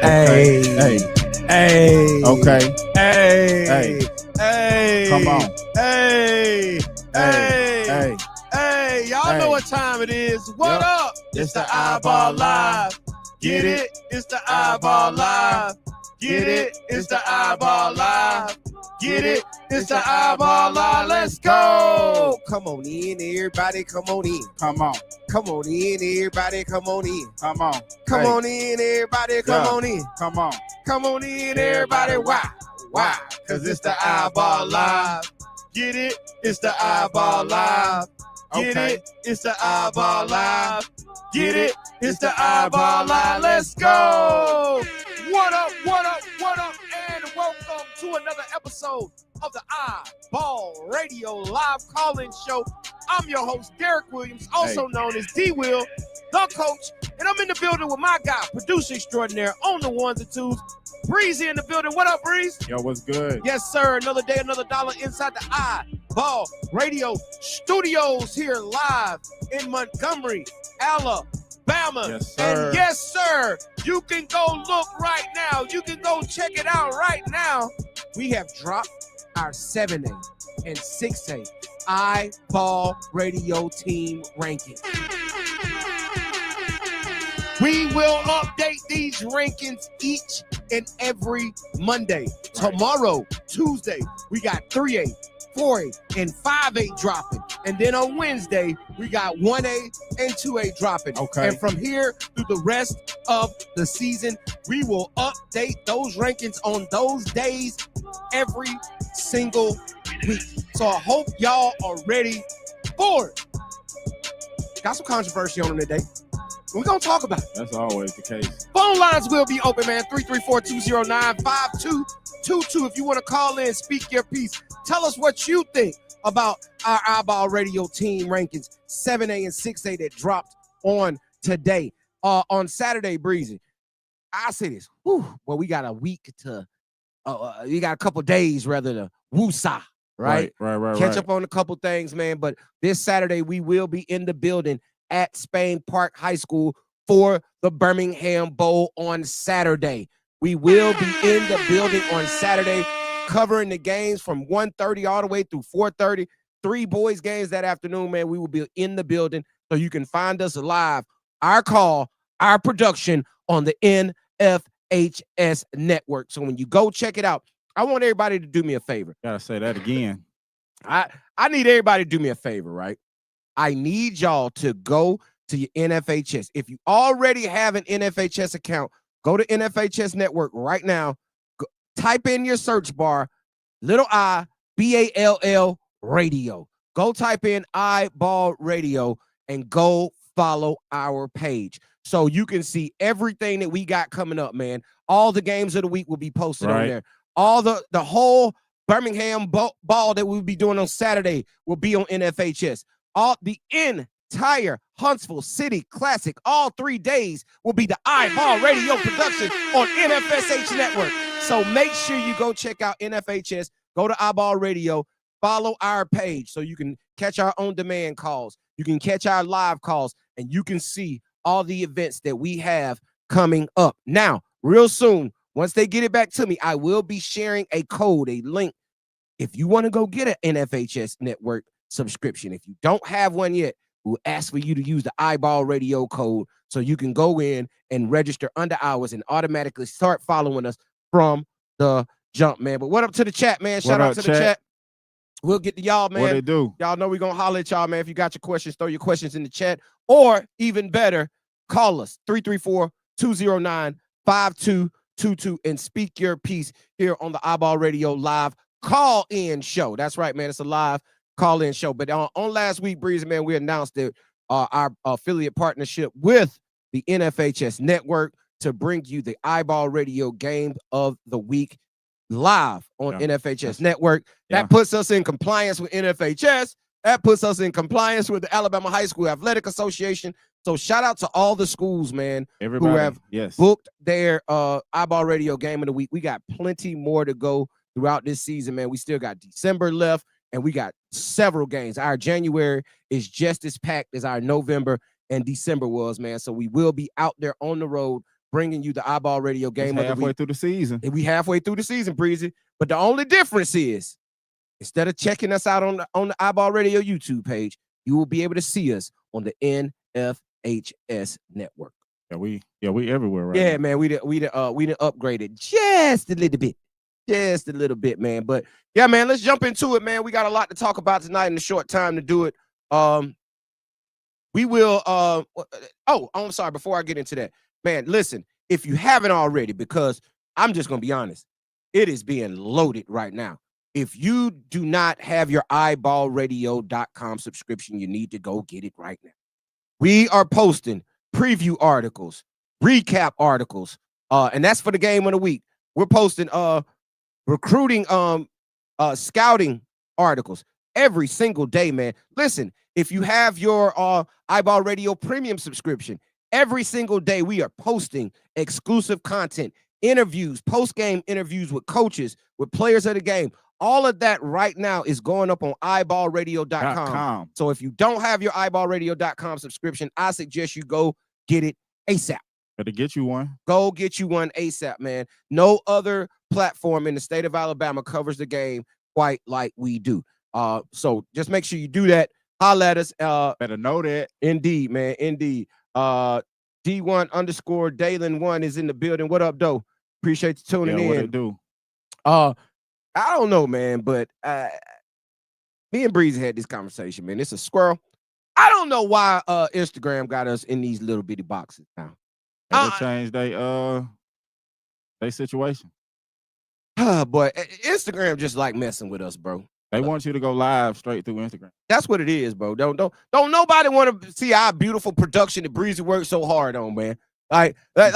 Hey, hey, Okay. hey, hey, Come on. hey, hey, hey. Y'all know what time it is. What Yep. up? It's the iBall Live. Get it? It's the iBall Live. Get it? It's the iBall Live. Get it? It's the iBall Live. Let's go. Come on in, everybody. Come on in. Come on. Come on in, everybody. Come on in. Come on. Come Hey. on in, everybody. Come Yeah. on in. Come on. Come on in, everybody. Why? Why? Because it's the iBall Live. Get it? It's the iBall Live. Get Okay. it? It's the iBall Live. Get it? It's the iBall Live. Let's go. What up, what up, what up, and welcome to another episode of the iBall Radio Live Call-In Show. I'm your host, Derek Williams, also known as D-Will, the coach, and I'm in the building with my guy, producer extraordinaire on the ones and twos, Breezy in the building. What up, Breeze? Yo, what's good? Yes, sir. Another day, another dollar inside the iBall Radio Studios here live in Montgomery, Alabama. Yes, sir. And yes, sir, you can go look right now. You can go check it out right now. We have dropped our 7A and 6A iBall Radio team rankings. We will update these rankings each and every Monday. Right. Tomorrow, Tuesday, we got 3A, 4A, and 5A dropping. And then on Wednesday, we got 1A and 2A dropping. Okay. And from here through the rest of the season, we will update those rankings on those days every single week. So I hope y'all are ready for it. Got some controversy on them today. We're going to talk about it. That's always the case. Phone lines will be open, man. 334-209-5222. If you want to call in, speak your piece. Tell us what you think about our iBall Radio team rankings, 7A and 6A that dropped on today. On Saturday, Breezy, I'll say this. Well, we got a week to, we got a couple days, rather, to woosah, right? Right. Catch up on a couple things, man. But this Saturday, we will be in the building at Spain Park High School for the Birmingham Bowl on Saturday. We will be in the building on Saturday covering the games from 1:30 all the way through 4:30. 3 boys games that afternoon, man. We will be in the building, so you can find us live, our call, our production on the NFHS network. So when you go check it out, I want everybody to do me a favor. Gotta say that again. I need everybody to do me a favor, right? I need y'all to go to your NFHS. If you already have an NFHS account, go to NFHS Network right now. Type in your search bar, little iBall radio. Go type in iBall radio and go follow our page so you can see everything that we got coming up, man. All the games of the week will be posted on there. All the whole Birmingham ball that we'll be doing on Saturday will be on NFHS. All the entire Huntsville City Classic, all 3 days will be the iBall Radio production on NFSH Network. So make sure you go check out NFHS, go to iBall Radio, follow our page so you can catch our on-demand calls, you can catch our live calls, and you can see all the events that we have coming up. Now, real soon, once they get it back to me, I will be sharing a code, a link. If you want to go get an NFHS Network subscription, if you don't have one yet, we'll ask for you to use the iBall Radio code so you can go in and register under hours and automatically start following us from the jump, man. But what up to the chat, man? Shout out to the chat. We'll get to y'all, man. What they do? Y'all know we're going to holler at y'all, man. If you got your questions, throw your questions in the chat. Or even better, call us, 334-209-5222, and speak your piece here on the iBall Radio Live Call-In Show. That's right, man. It's a live call-in show. But on last week, Breezy, man, we announced that our affiliate partnership with the NFHS Network to bring you the iBall Radio Game of the Week live on NFHS Network. That puts us in compliance with NFHS. That puts us in compliance with the Alabama High School Athletic Association. So shout out to all the schools, man, everybody who have booked their iBall Radio Game of the Week. We got plenty more to go throughout this season, man. We still got December left, and we got several games. Our January is just as packed as our November and December was, man. So we will be out there on the road bringing you the iBall Radio game It's of the halfway week. through the season. And we halfway through the season, Breezy. But the only difference is, instead of checking us out on the iBall Radio YouTube page, you will be able to see us on the NFHS network. Yeah, we everywhere right Yeah, now. man, we done upgraded just a little bit. Just a little bit, man. But yeah, man, let's jump into it, man. We got a lot to talk about tonight in a short time to do it. We will I'm sorry, before I get into that, man, listen, if you haven't already, because I'm just gonna be honest, it is being loaded right now. If you do not have your iBallradio.com subscription, you need to go get it right now. We are posting preview articles, recap articles, and that's for the game of the week. We're posting recruiting scouting articles every single day, man. Listen, if you have your iBall Radio premium subscription, every single day we are posting exclusive content, interviews, post-game interviews with coaches, with players of the game. All of that right now is going up on iBallradio.com. So if you don't have your iBallradio.com subscription, I suggest you go get it ASAP. Better get you one. Go get you one ASAP, man. No other platform in the state of Alabama covers the game quite like we do. So just make sure you do that. Holla at us. Better know that. Indeed, man. Indeed. D1_Dalen1 is in the building. What up, though? Appreciate you tuning in. What it do? I don't know, man, but me and Breezy had this conversation, man. It's a squirrel. I don't know why Instagram got us in these little bitty boxes now. They changed their situation. Boy, Instagram just like messing with us, bro. They want you to go live straight through Instagram. That's what it is, bro. Don't nobody want to see our beautiful production that Breezy worked so hard on, man. Yeah, man. Like,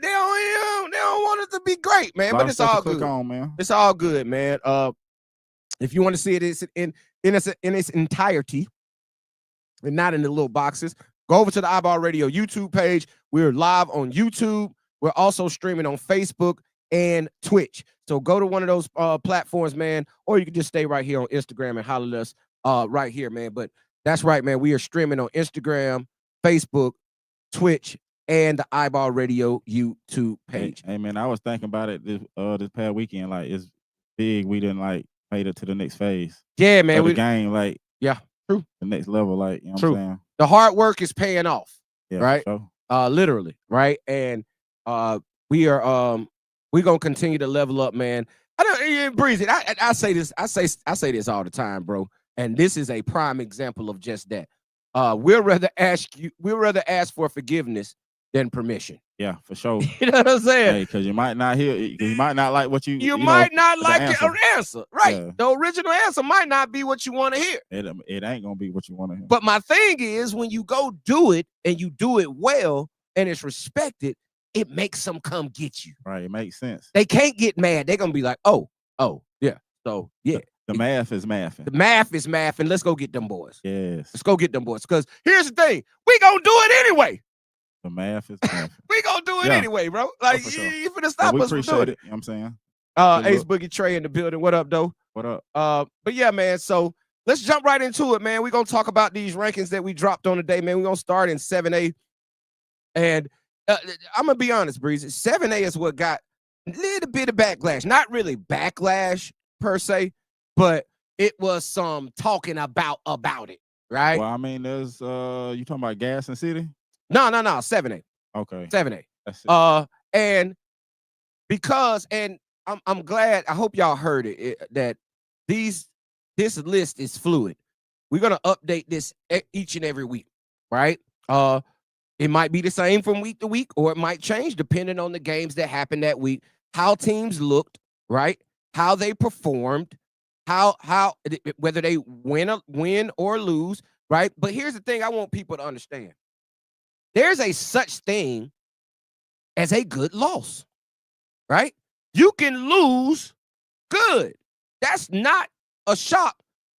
they don't want it to be great, man. But it's all good. Man. It's all good, man. If you want to see it in its entirety, and not in the little boxes, go over to the iBall Radio YouTube page. We're live on YouTube. We're also streaming on Facebook and Twitch. So go to one of those platforms, man, or you can just stay right here on Instagram and holler at us right here, man. But that's right, man. We are streaming on Instagram, Facebook, Twitch, and the iBall Radio YouTube page. Hey, man, I was thinking about it this past weekend. Like, it's big. We didn't made it to the next phase. Yeah, man. The game, yeah, true. The next level, you know true. What I'm saying? The hard work is paying off. Yeah, right? Sure. Literally, right? And we're gonna continue to level up, man. Breezy, I say this all the time, bro. And this is a prime example of just that. We'll rather ask for forgiveness than permission. Yeah, for sure. You know what I'm saying? Hey, because you might not like what you might not like the answer. Right. Yeah. The original answer might not be what you want to hear. It ain't gonna be what you want to hear. But my thing is, when you go do it and you do it well and it's respected, it makes them come get you. Right. It makes sense. They can't get mad. They're gonna be like, oh, yeah. So yeah. The math is math. The math is math, and let's go get them boys. Yes. Let's go get them boys. Because here's the thing, we gonna do it anyway. The math is math. We gonna do it anyway, bro. Like, sure. you finna stop us from doing it. You know what I'm saying? Ace Boogie Trey in the building. What up, though? What up? But yeah, man. So let's jump right into it, man. We're gonna talk about these rankings that we dropped on today, man. We're gonna start in 7A. And I'm gonna be honest, Breezy. 7A is what got a little bit of backlash. Not really backlash per se, but it was some talking about it, right? Well, I mean, there's you talking about Gas and City? No, 7A. Okay. 7A. That's it. And because, and I'm glad, I hope y'all heard that this list is fluid. We're gonna update this each and every week, right? It might be the same from week to week, or it might change depending on the games that happened that week, how teams looked, right? How they performed, how whether they win or lose, right? But here's the thing I want people to understand. There's a such thing as a good loss, right? You can lose good. That's not a shock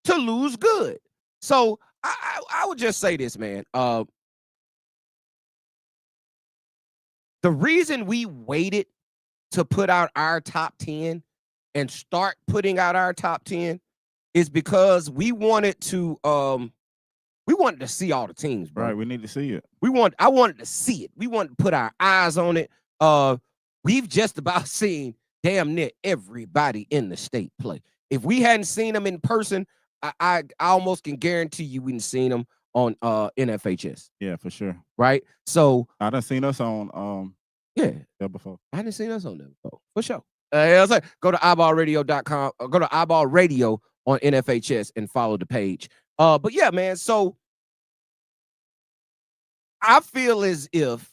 to lose good. So I would just say this, man. The reason we waited to put out our top 10 and start putting out our top 10 is because we wanted to We wanted to see all the teams, bro. Right, we need to see it. I wanted to see it. We wanted to put our eyes on it. We've just about seen damn near everybody in the state play. If we hadn't seen them in person, I almost can guarantee you we didn't seen them on NFHS. Yeah, for sure. Right? So I done seen us on there before. I didn't seen us on there before, for sure. I was like, go to iBallRadio.com, go to iBall Radio on NFHS and follow the page. But yeah, man. So I feel as if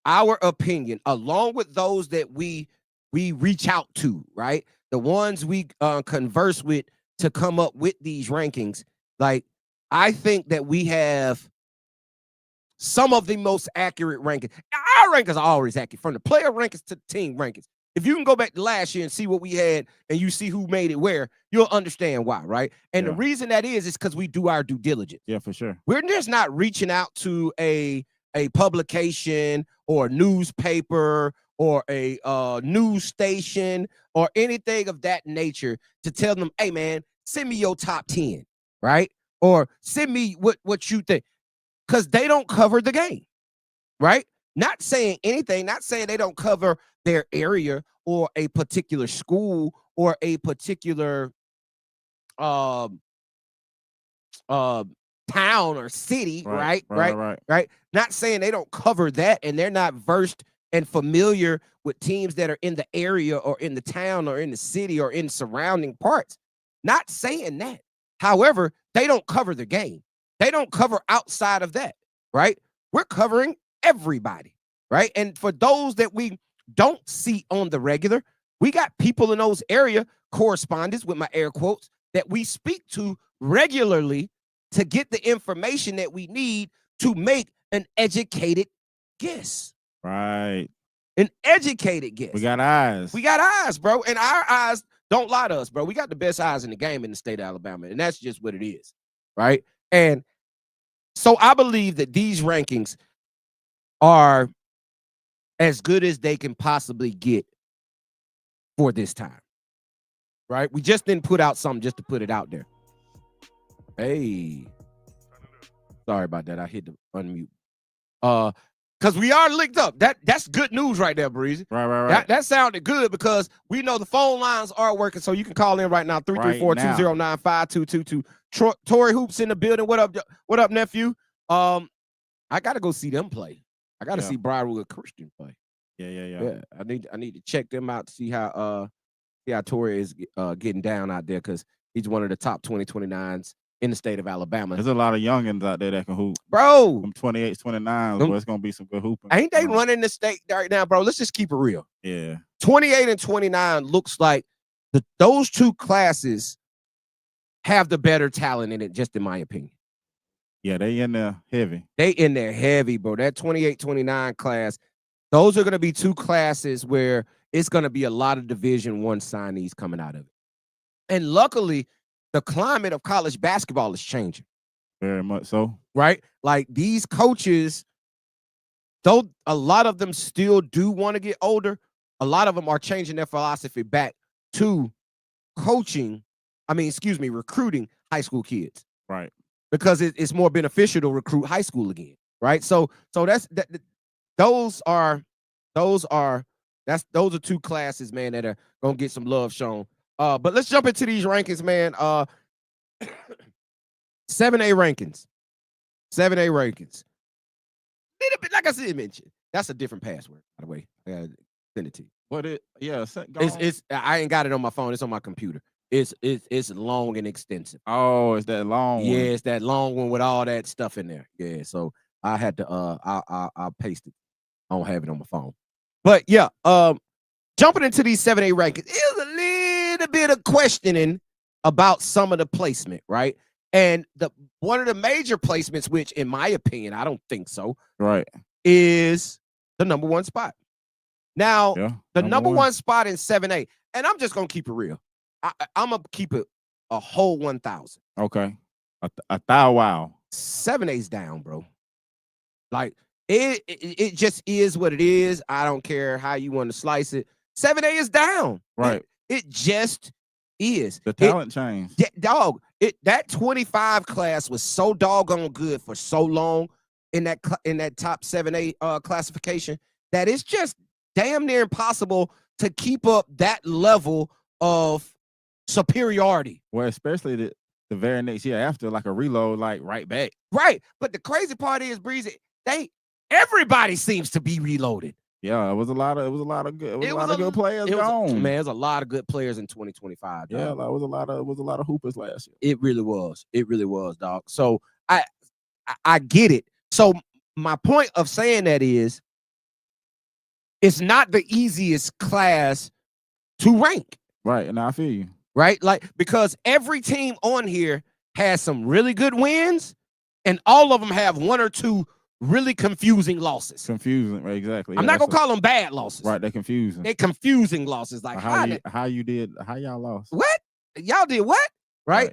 our opinion, along with those that we reach out to, right? The ones we converse with to come up with these rankings, like I think that we have some of the most accurate rankings. Our rankings are always accurate, from the player rankings to the team rankings. If you can go back to last year and see what we had and you see who made it where, you'll understand why, right? And the reason that is because we do our due diligence. Yeah, for sure. We're just not reaching out to a publication or a newspaper or a news station or anything of that nature to tell them, hey, man, send me your top 10, right? Or send me what you think. Because they don't cover the game, right? Not saying anything, not saying they don't cover their area or a particular school or a particular town or city, right? Not saying they don't cover that and they're not versed and familiar with teams that are in the area or in the town or in the city or in surrounding parts. Not saying that. However, they don't cover the game. They don't cover outside of that, right? We're covering everybody, right? And for those that we don't see on the regular, we got people in those area correspondents, with my air quotes, that we speak to regularly to get the information that we need to make an educated guess. Right. An educated guess. We got eyes. We got eyes, bro. And our eyes don't lie to us, bro. We got the best eyes in the game in the state of Alabama. And that's just what it is, right? And so I believe that these rankings are as good as they can possibly get for this time, right? We just didn't put out something just to put it out there. Hey, sorry about that. I hit the unmute. Because we are linked up. That's good news right there, Breezy. Right. That sounded good because we know the phone lines are working, so you can call in right now, 334-209-5222. Tory Hoops in the building. What up, nephew? I gotta go see them play. I gotta see Briarwood Christian play. Yeah. I need to check them out to see how Tory is getting down out there, because he's one of the top 2029s in the state of Alabama. There's a lot of youngins out there that can hoop. Bro. From 28, 29, but it's going to be some good hooping. Ain't they running the state right now, bro? Let's just keep it real. Yeah. 28 and 29 looks like those two classes have the better talent in it, just in my opinion. Yeah, they in there heavy. They in there heavy, bro. That 28, 29 class, those are going to be two classes where it's going to be a lot of Division I signees coming out of it. And luckily, the climate of college basketball is changing. Very much so. Right? Like, these coaches, though a lot of them still do want to get older, a lot of them are changing their philosophy back to recruiting high school kids. Right. Because it's more beneficial to recruit high school again. Right? So those are two classes, man, that are gonna get some love shown. But let's jump into these rankings, man. 7A rankings. 7A rankings. Little bit, like I said, mentioned. That's a different password, by the way. I gotta send it to you. I ain't got it on my phone. It's on my computer. It's long and extensive. Oh, it's that long one. Yeah, it's that long one with all that stuff in there. Yeah, so I had to I'll paste it. I don't have it on my phone. But yeah, jumping into these 7A rankings is a little bit of questioning about some of the placement, right? And one of the major placements, which in my opinion, I don't think so, right, is the number one spot. Now, the number one spot in 7A, and I'm just gonna keep it real. I'm gonna keep it a whole 1,000. Okay, a thou wow. 7A's down, bro. Like, it just is what it is. I don't care how you want to slice it. 7A is down. Right. It just The talent changed. Yeah, dog. That 25 class was so doggone good for so long in that top 7A classification that it's just damn near impossible to keep up that level of superiority. Well, especially the very next year after, like a reload, like right back. Right. But the crazy part is, Breezy, everybody seems to be reloaded. Yeah, it was a lot of good players gone. Man, there's a lot of good players in 2025. Dog. Yeah, it was a lot of hoopers last year. It really was. It really was, dog. So I get it. So my point of saying that is, it's not the easiest class to rank. Right, and I feel you. Right, like, because every team on here has some really good wins, and all of them have one or two really confusing losses. Confusing, right? Exactly. I'm not gonna call them bad losses. Right, they're confusing. They're confusing losses. Like how y'all lost? What y'all did? What? Right?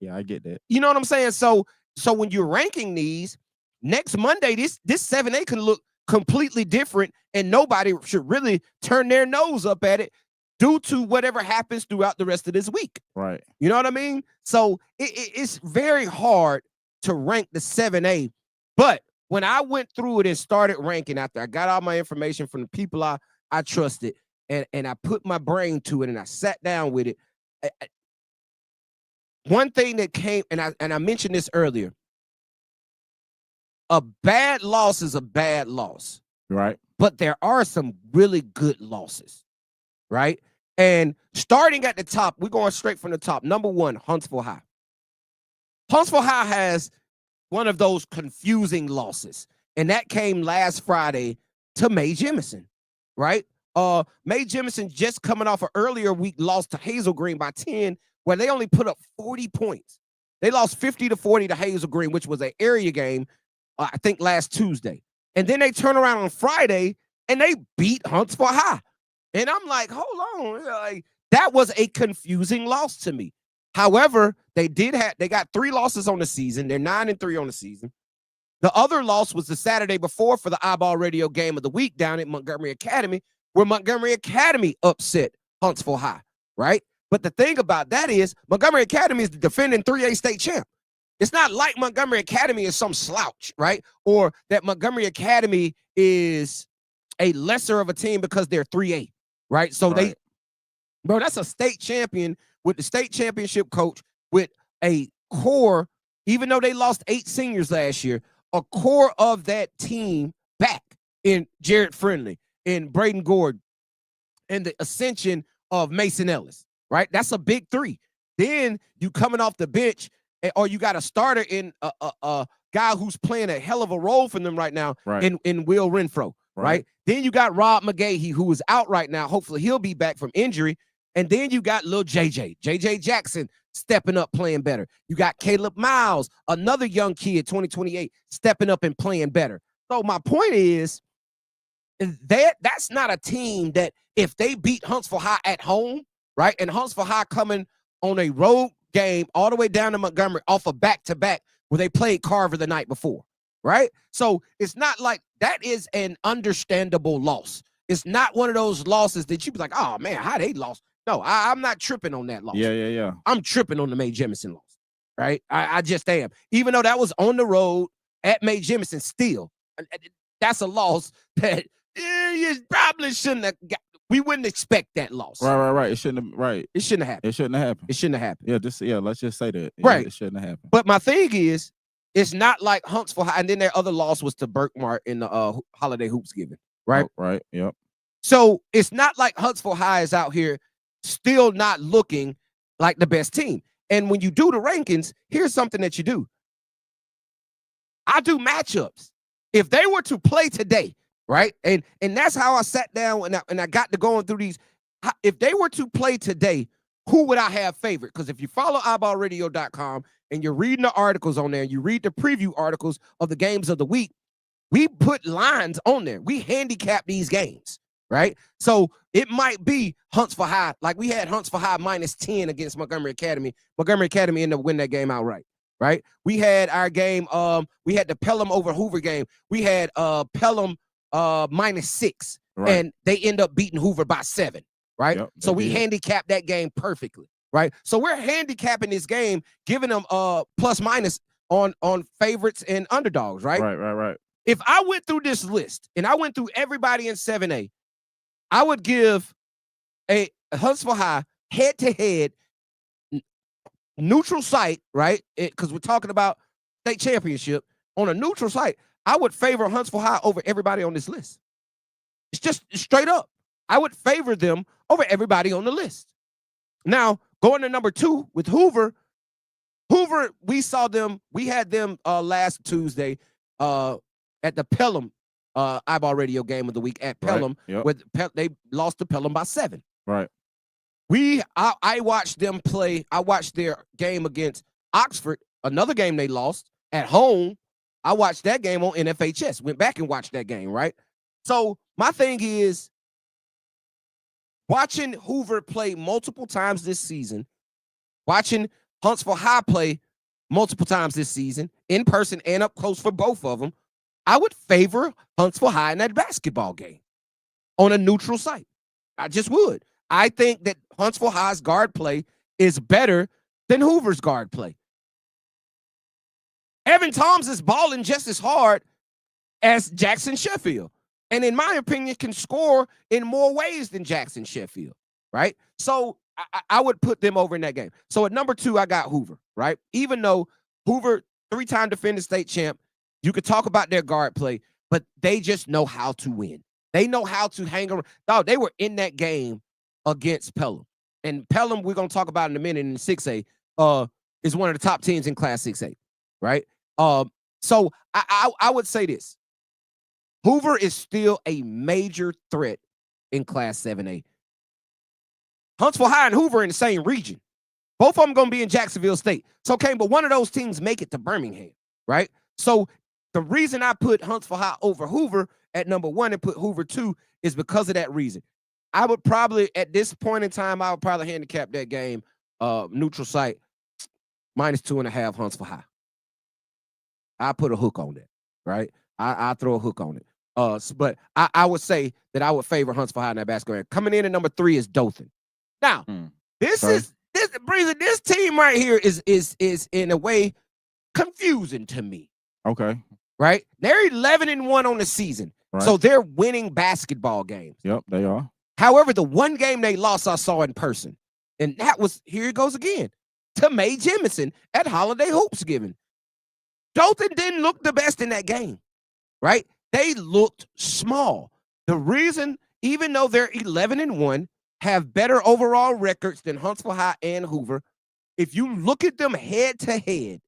Yeah, I get that. You know what I'm saying? So when you're ranking these next Monday, this 7A can look completely different, and nobody should really turn their nose up at it due to whatever happens throughout the rest of this week. Right. You know what I mean? So it's very hard to rank the 7A, but when I went through it and started ranking after I got all my information from the people I trusted, and I put my brain to it and I sat down with it, one thing that came, and I mentioned this earlier, a bad loss is a bad loss. Right. But there are some really good losses, right? And starting at the top, we're going straight from the top. Number 1, Huntsville High. Huntsville High has one of those confusing losses, and that came last Friday to Mae Jemison, right? Mae Jemison just coming off an earlier week loss to Hazel Green by 10, where they only put up 40 points. They lost 50-40 to Hazel Green, which was an area game, I think last Tuesday. And then they turn around on Friday and they beat Huntsville High. And I'm like, hold on. Like, that was a confusing loss to me. However, they got 3 losses on the season. They're 9-3 on the season. The other loss was the Saturday before for the iBall Radio Game of the Week down at Montgomery Academy, where Montgomery Academy upset Huntsville High, right? But the thing about that is Montgomery Academy is the defending 3A state champ. It's not like Montgomery Academy is some slouch, right? Or that Montgomery Academy is a lesser of a team because they're 3A, right? So that's a state champion with the state championship coach with a core, even though they lost 8 seniors last year, a core of that team back in Jared Friendly, in Braden Gordon, and the ascension of Mason Ellis, right? That's a big 3. Then you coming off the bench, or you got a starter in a guy who's playing a hell of a role for them right now, right, in Will Renfro, right? Then you got Rob McGahee, who is out right now. Hopefully he'll be back from injury. And then you got Lil JJ Jackson stepping up, playing better. You got Caleb Miles, another young kid, 2028, stepping up and playing better. So my point is that's not a team that if they beat Huntsville High at home, right, and Huntsville High coming on a road game all the way down to Montgomery off a back-to-back where they played Carver the night before, right? So it's not like that is an understandable loss. It's not one of those losses that you be like, oh, man, how they lost? No, I'm not tripping on that loss. Yeah. I'm tripping on the Mae Jemison loss, right? I just am. Even though that was on the road at Mae Jemison, still, that's a loss that you probably shouldn't have got. We wouldn't expect that loss. Right. It shouldn't have happened. It shouldn't have happened. Yeah, let's just say that. Right. It shouldn't have happened. But my thing is, it's not like Huntsville High, and then their other loss was to Berkmar in the Holiday Hoops Giving, right? Oh, right, yep. So it's not like Huntsville High is out here still not looking like the best team. And when you do the rankings, here's something that you do. I do matchups. If they were to play today, right? And that's how I sat down and I got to going through these. If they were to play today, who would I have favorite? Because if you follow iBallRadio.com and you're reading the articles on there, you read the preview articles of the games of the week, we put lines on there. We handicap these games, right? So it might be Huntsville High. Like we had Huntsville High -10 against Montgomery Academy. Montgomery Academy ended up winning that game outright, right? We had our game, we had the Pelham over Hoover game. We had Pelham -6, right, and they end up beating Hoover by 7, right? Yep, so we handicapped that game perfectly, right? So we're handicapping this game, giving them plus minus on favorites and underdogs, right? Right. If I went through this list and I went through everybody in 7A, I would give a Huntsville High head-to-head neutral site, right? Because we're talking about state championship on a neutral site. I would favor Huntsville High over everybody on this list. It's just straight up. I would favor them over everybody on the list. Now, going to number 2 with Hoover. Hoover, we had them last Tuesday at the Pelham iBall radio game of the week at Pelham. Right. Yep. They lost to Pelham by 7. Right. I watched them play. I watched their game against Oxford, another game they lost at home. I watched that game on NFHS. Went back and watched that game, right? So my thing is watching Hoover play multiple times this season, watching Huntsville High play multiple times this season, in person and up close for both of them, I would favor Huntsville High in that basketball game on a neutral site. I just would. I think that Huntsville High's guard play is better than Hoover's guard play. Evan Toms is balling just as hard as Jackson Sheffield. And in my opinion, can score in more ways than Jackson Sheffield, right? So I would put them over in that game. So at number 2, I got Hoover, right? Even though Hoover, 3-time defending state champ, you could talk about their guard play, but they just know how to win. They know how to hang around. No, they were in that game against Pelham. And Pelham, we're going to talk about in a minute in 6A, is one of the top teams in Class 6A, right? So I would say this. Hoover is still a major threat in Class 7A. Huntsville High and Hoover in the same region. Both of them going to be in Jacksonville State. So, okay, but one of those teams make it to Birmingham, right? So the reason I put Huntsville High over Hoover at number 1 and put Hoover 2 is because of that reason. I would probably, at this point in time, I would probably handicap that game, neutral site, -2.5 Huntsville High. I put a hook on that, right? I throw a hook on it. But I would say that I would favor Huntsville High in that basketball game. Coming in at number 3 is Dothan. Now, this team right here is in a way confusing to me. Okay. Right? They're 11-1 on the season. Right. So they're winning basketball games. Yep, they are. However, the one game they lost, I saw in person. And that was, here it goes again, to Mae Jemison at Holiday Hoops Giving. Dothan didn't look the best in that game, right? They looked small. The reason, even though they're 11-1, have better overall records than Huntsville High and Hoover, if you look at them head to head,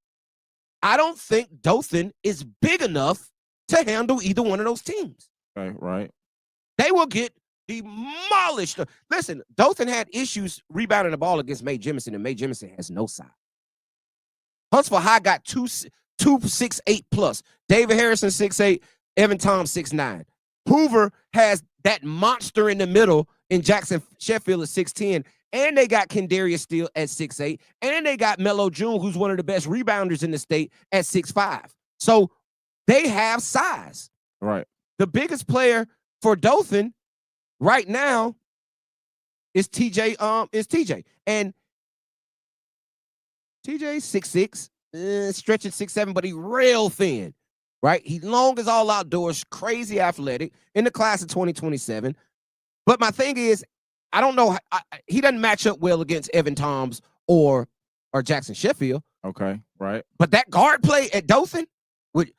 I don't think Dothan is big enough to handle either one of those teams. Right. They will get demolished. Listen, Dothan had issues rebounding the ball against Mae Jemison, and Mae Jemison has no size. Huntsville High got 2'6'8" plus. David Harrison 6'8", Evan Tom 6'9". Hoover has that monster in the middle in Jackson Sheffield at 6'10", and they got Kendarius Steele at 6'8", and they got Melo June, who's one of the best rebounders in the state, at 6'5". So they have size. Right. The biggest player for Dothan right now is TJ. And TJ 6'6", stretching 6'7", but he real thin. Right? He long as all outdoors, crazy athletic in the class of 2027. But my thing is, I don't know. He doesn't match up well against Evan Toms or Jackson Sheffield. Okay, right. But that guard play at Dothan with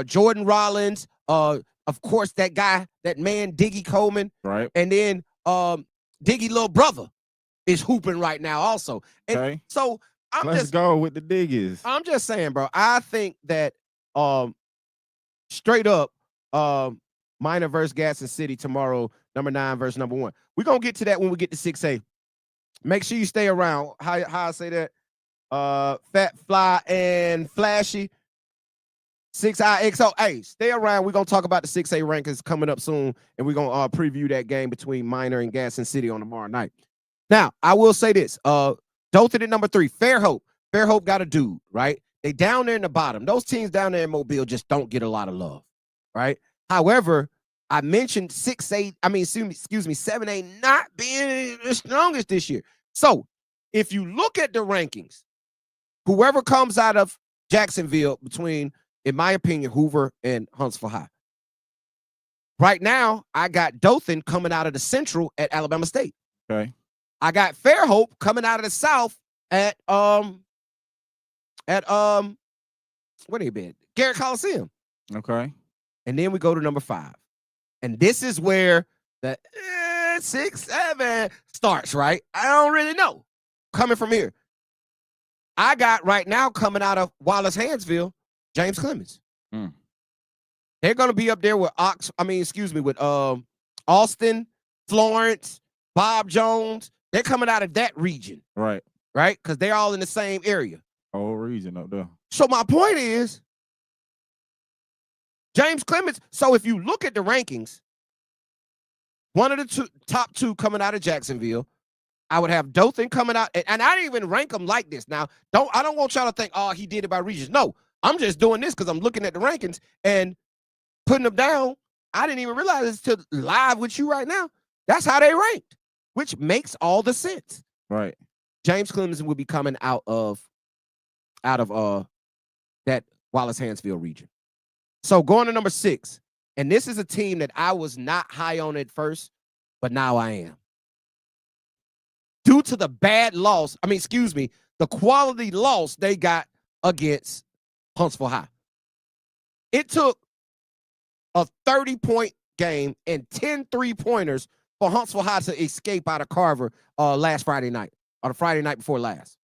Jordan Rollins, of course, that guy, that man, Diggy Coleman. Right. And then Diggy little brother is hooping right now also. And okay. So Let's go with the Diggies. I'm just saying, bro, I think that straight up, Minor versus Gaston City tomorrow, number 9 versus number 1. We're going to get to that when we get to 6A. Make sure you stay around. How I say that? Fat, Fly, and Flashy. 6IXO. Hey, stay around. We're going to talk about the 6A rankings coming up soon, and we're going to preview that game between Minor and Gaston City on tomorrow night. Now, I will say this. Dothan at number 3, Fairhope. Fairhope got a dude, right? They down there in the bottom. Those teams down there in Mobile just don't get a lot of love, right? However, I mentioned 7A not being the strongest this year. So if you look at the rankings, whoever comes out of Jacksonville between, in my opinion, Hoover and Huntsville High. Right now, I got Dothan coming out of the Central at Alabama State. Okay. I got Fairhope coming out of the South at where they been? Garrett Coliseum. Okay. And then we go to number 5. And this is where the 6, 7 starts, right? I don't really know. Coming from here. I got right now coming out of Wallace Hansville, James Clemens. Mm. They're going to be up there with with Austin, Florence, Bob Jones. They're coming out of that region. Right. Right? Because they're all in the same area. Whole region up there. So my point is, James Clemens, so if you look at the rankings, one of the top 2 coming out of Jacksonville, I would have Dothan coming out, and I didn't even rank them like this. Now, I don't want y'all to think, oh, he did it by regions. No, I'm just doing this because I'm looking at the rankings and putting them down. I didn't even realize it's till live with you right now. That's how they ranked, which makes all the sense. Right. James Clemens will be coming out of that Wallace Hansville region. So going to number 6, and this is a team that I was not high on at first, but now I am. Due to the the quality loss they got against Huntsville High. It took a 30-point game and 10 3-pointers for Huntsville High to escape out of Carver last Friday night, or the Friday night before last,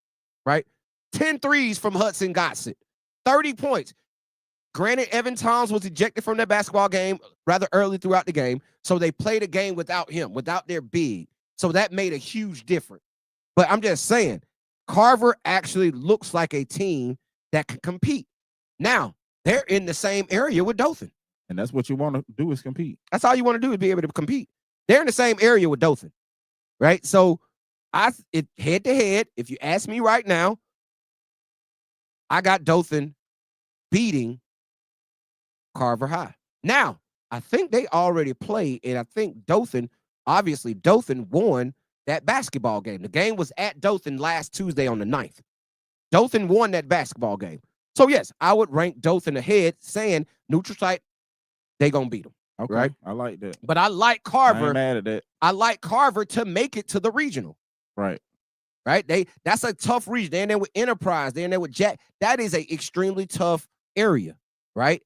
right? 10 threes from Hudson Gossett, 30 points. Granted, Evan Toms was ejected from that basketball game rather early throughout the game, so they played a game without him, without their big. So that made a huge difference. But I'm just saying, Carver actually looks like a team that can compete. Now, they're in the same area with Dothan. And that's what you want to do, is compete. That's all you want to do, is be able to compete. They're in the same area with Dothan, right? So head to head, if you ask me right now, I got Dothan beating Carver High. Now, I think they already played, and I think Dothan won that basketball game. The game was at Dothan last Tuesday on the 9th. Dothan won that basketball game. So, yes, I would rank Dothan ahead, saying neutral site, they going to beat them. Okay, right? I like that. But I like Carver. I ain't mad at that. I like Carver to make it to the regional. Right. Right? That's a tough region. They're in there with Enterprise. They're in there with Jack. That is a extremely tough area, right?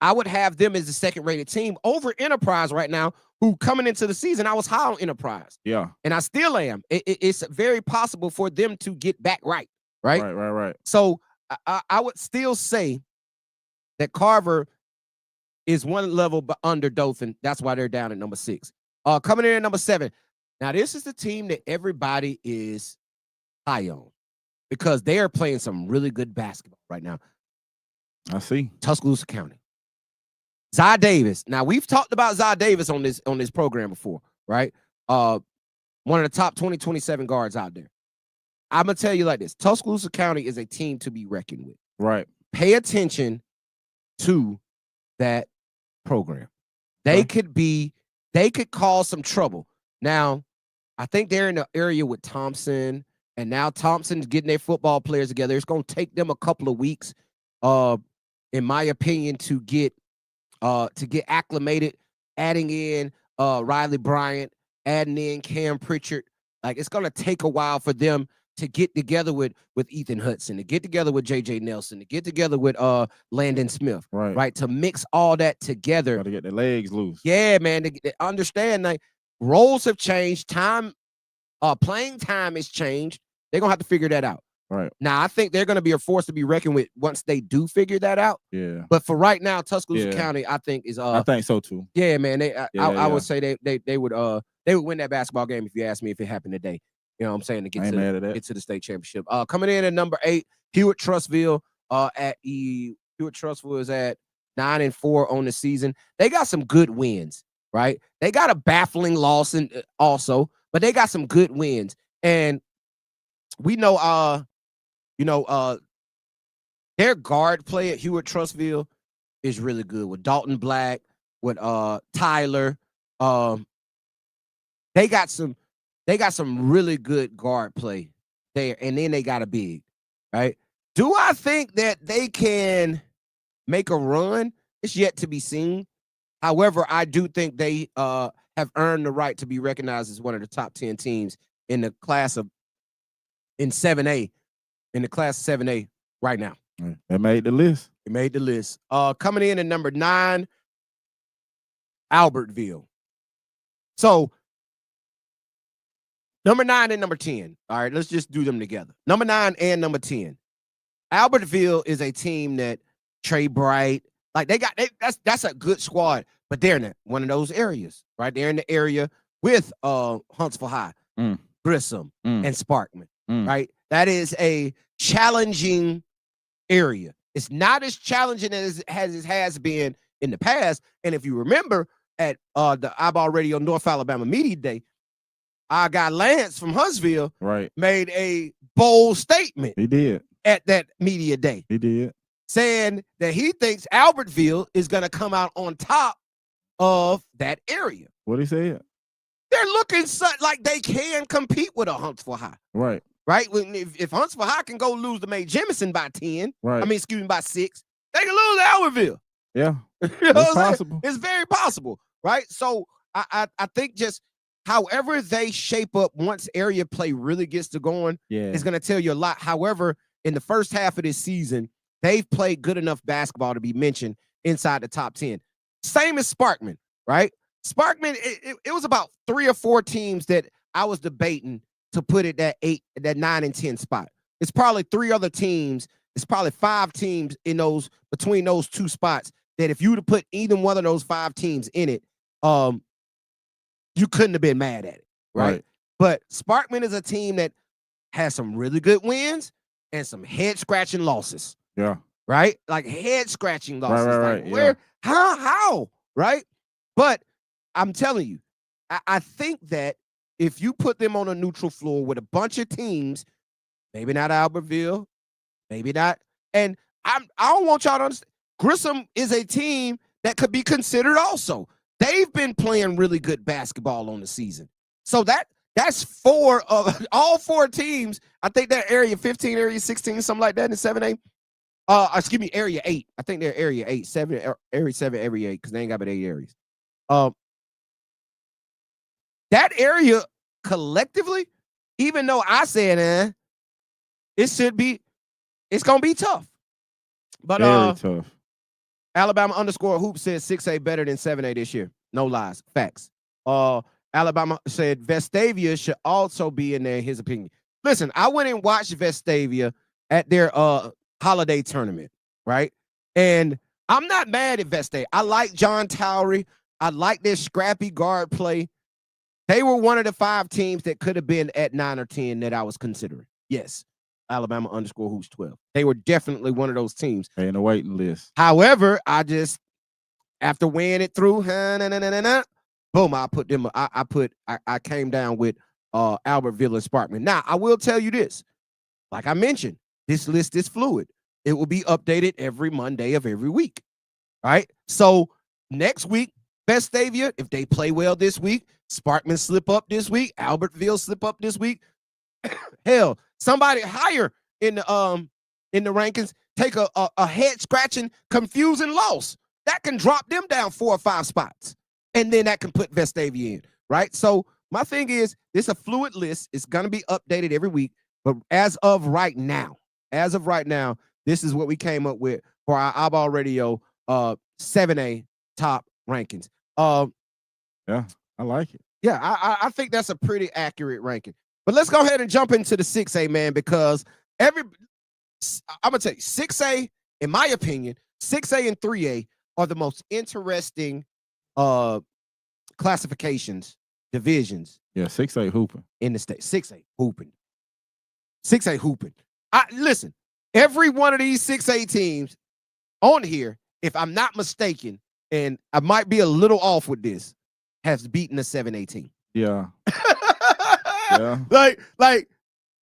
I would have them as the second-rated team over Enterprise right now, who coming into the season, I was high on Enterprise. Yeah. And I still am. It's very possible for them to get back right. Right. So I would still say that Carver is one level under Dothan. That's why they're down at number 6. Coming in at number 7. Now, this is the team that everybody is high on because they are playing some really good basketball right now. I see. Tuscaloosa County. Zy Davis. Now, we've talked about Zy Davis on this program before, right? One of the top 20-27 guards out there. I'm going to tell you like this. Tuscaloosa County is a team to be reckoned with. Right. Pay attention to that program. They could cause some trouble. Now, I think they're in the area with Thompson, and now Thompson's getting their football players together. It's going to take them a couple of weeks, in my opinion, to get acclimated, adding in Riley Bryant, adding in Cam Pritchard. Like, it's going to take a while for them to get together with Ethan Hudson, to get together with J.J. Nelson, to get together with Landon Smith, right? To mix all that together. Got to get their legs loose. Yeah, man. To understand, like, roles have changed. Playing time has changed. They're going to have to figure that out. Right. Now, I think they're going to be a force to be reckoned with once they do figure that out. Yeah. But for right now, Tuscaloosa County, I think is I think so too. Yeah, man. I would say they would win that basketball game if you ask me if it happened today. You know what I'm saying? To get to the state championship. Coming in at number 8, Hewitt Trussville. Hewitt Trussville is at 9-4 on the season. They got some good wins, right? They got a baffling loss also, but they got some good wins. And we know their guard play at Hewitt Trussville is really good with Dalton Black, with Tyler. They got some really good guard play there, and then they got a big, right? Do I think that they can make a run? It's yet to be seen. However, I do think they have earned the right to be recognized as one of the top 10 teams in the class of in 7A, in the class of 7A right now. They made the list. It made the list. Coming in at number 9, Albertville. So number 9 and number 10. All right, let's just do them together. Number 9 and number 10. Albertville is a team that Trey Bright, like that's a good squad, but they're in one of those areas, right? They're in the area with Huntsville High, Grissom, and Sparkman, right? That is a challenging area. It's not as challenging as it has been in the past. And if you remember at the iBall Radio North Alabama Media Day, our guy Lance from Huntsville made a bold statement. He did. At that media day. He did. Saying that he thinks Albertville is going to come out on top of that area. What he said? They're looking like they can compete with a Huntsville High. Right. Right? If Huntsville High can go lose to May Jemison by 10, by 6, they can lose to Albertville. Yeah. You know it's possible. It's very possible. Right? So I think just however they shape up once area play really gets to going, is going to tell you a lot. However, in the first half of this season, they've played good enough basketball to be mentioned inside the top 10. Same as Sparkman, right? Sparkman, it was about 3 or 4 teams that I was debating to put it that 9 and 10 spot. It's probably 3 other teams. It's probably 5 teams between those 2 spots that if you would have put either one of those 5 teams in it, you couldn't have been mad at it, right? But Sparkman is a team that has some really good wins and some head-scratching losses. Yeah. Right? Like head-scratching losses. Right. Like where, how? Right? But I'm telling you, I think that if you put them on a neutral floor with a bunch of teams, maybe not Albertville, maybe not, and I don't want y'all to understand, Grissom is a team that could be considered also. They've been playing really good basketball on the season. So that's 4 of all 4 teams. I think they're area 15, area 16, something like that in 7A. Excuse me, area 8. I think they're area 8, 7, area 7, area 8, because they ain't got but 8 areas. That area collectively, even though I said it's gonna be tough. But very tough. Alabama _hoop says 6A better than 7A this year. No lies. Facts. Alabama said Vestavia should also be in there, in his opinion. Listen, I went and watched Vestavia at their holiday tournament, right? And I'm not mad at Vestavia. I like John Towery. I like their scrappy guard play. They were one of the 5 teams that could have been at 9 or 10 that I was considering. Yes. Alabama _hoops 12. They were definitely one of those teams. They in the waiting list. However, after weighing it through, boom, I came down with Albertville and Sparkman. Now, I will tell you this. Like I mentioned, this list is fluid. It will be updated every Monday of every week. All right? So next week, Vestavia, if they play well this week, Sparkman slip up this week, Albertville slip up this week. Hell, somebody higher in the rankings take a head scratching, confusing loss that can drop them down 4 or 5 spots, and then that can put Vestavia in, right? So my thing is, this is a fluid list. It's gonna be updated every week, but as of right now, this is what we came up with for our iBall Radio 7A top rankings. Yeah, I like it. Yeah, I think that's a pretty accurate ranking. But let's go ahead and jump into the 6A, man, because I'm gonna tell you, 6A, in my opinion, 6A and 3A are the most interesting classifications, divisions. Yeah, 6A hooping in the state. 6A hooping. 6A hooping. Listen, every one of these 6A teams on here, if I'm not mistaken, and I might be a little off with this, has beaten a 7A team. Yeah. Yeah. Like,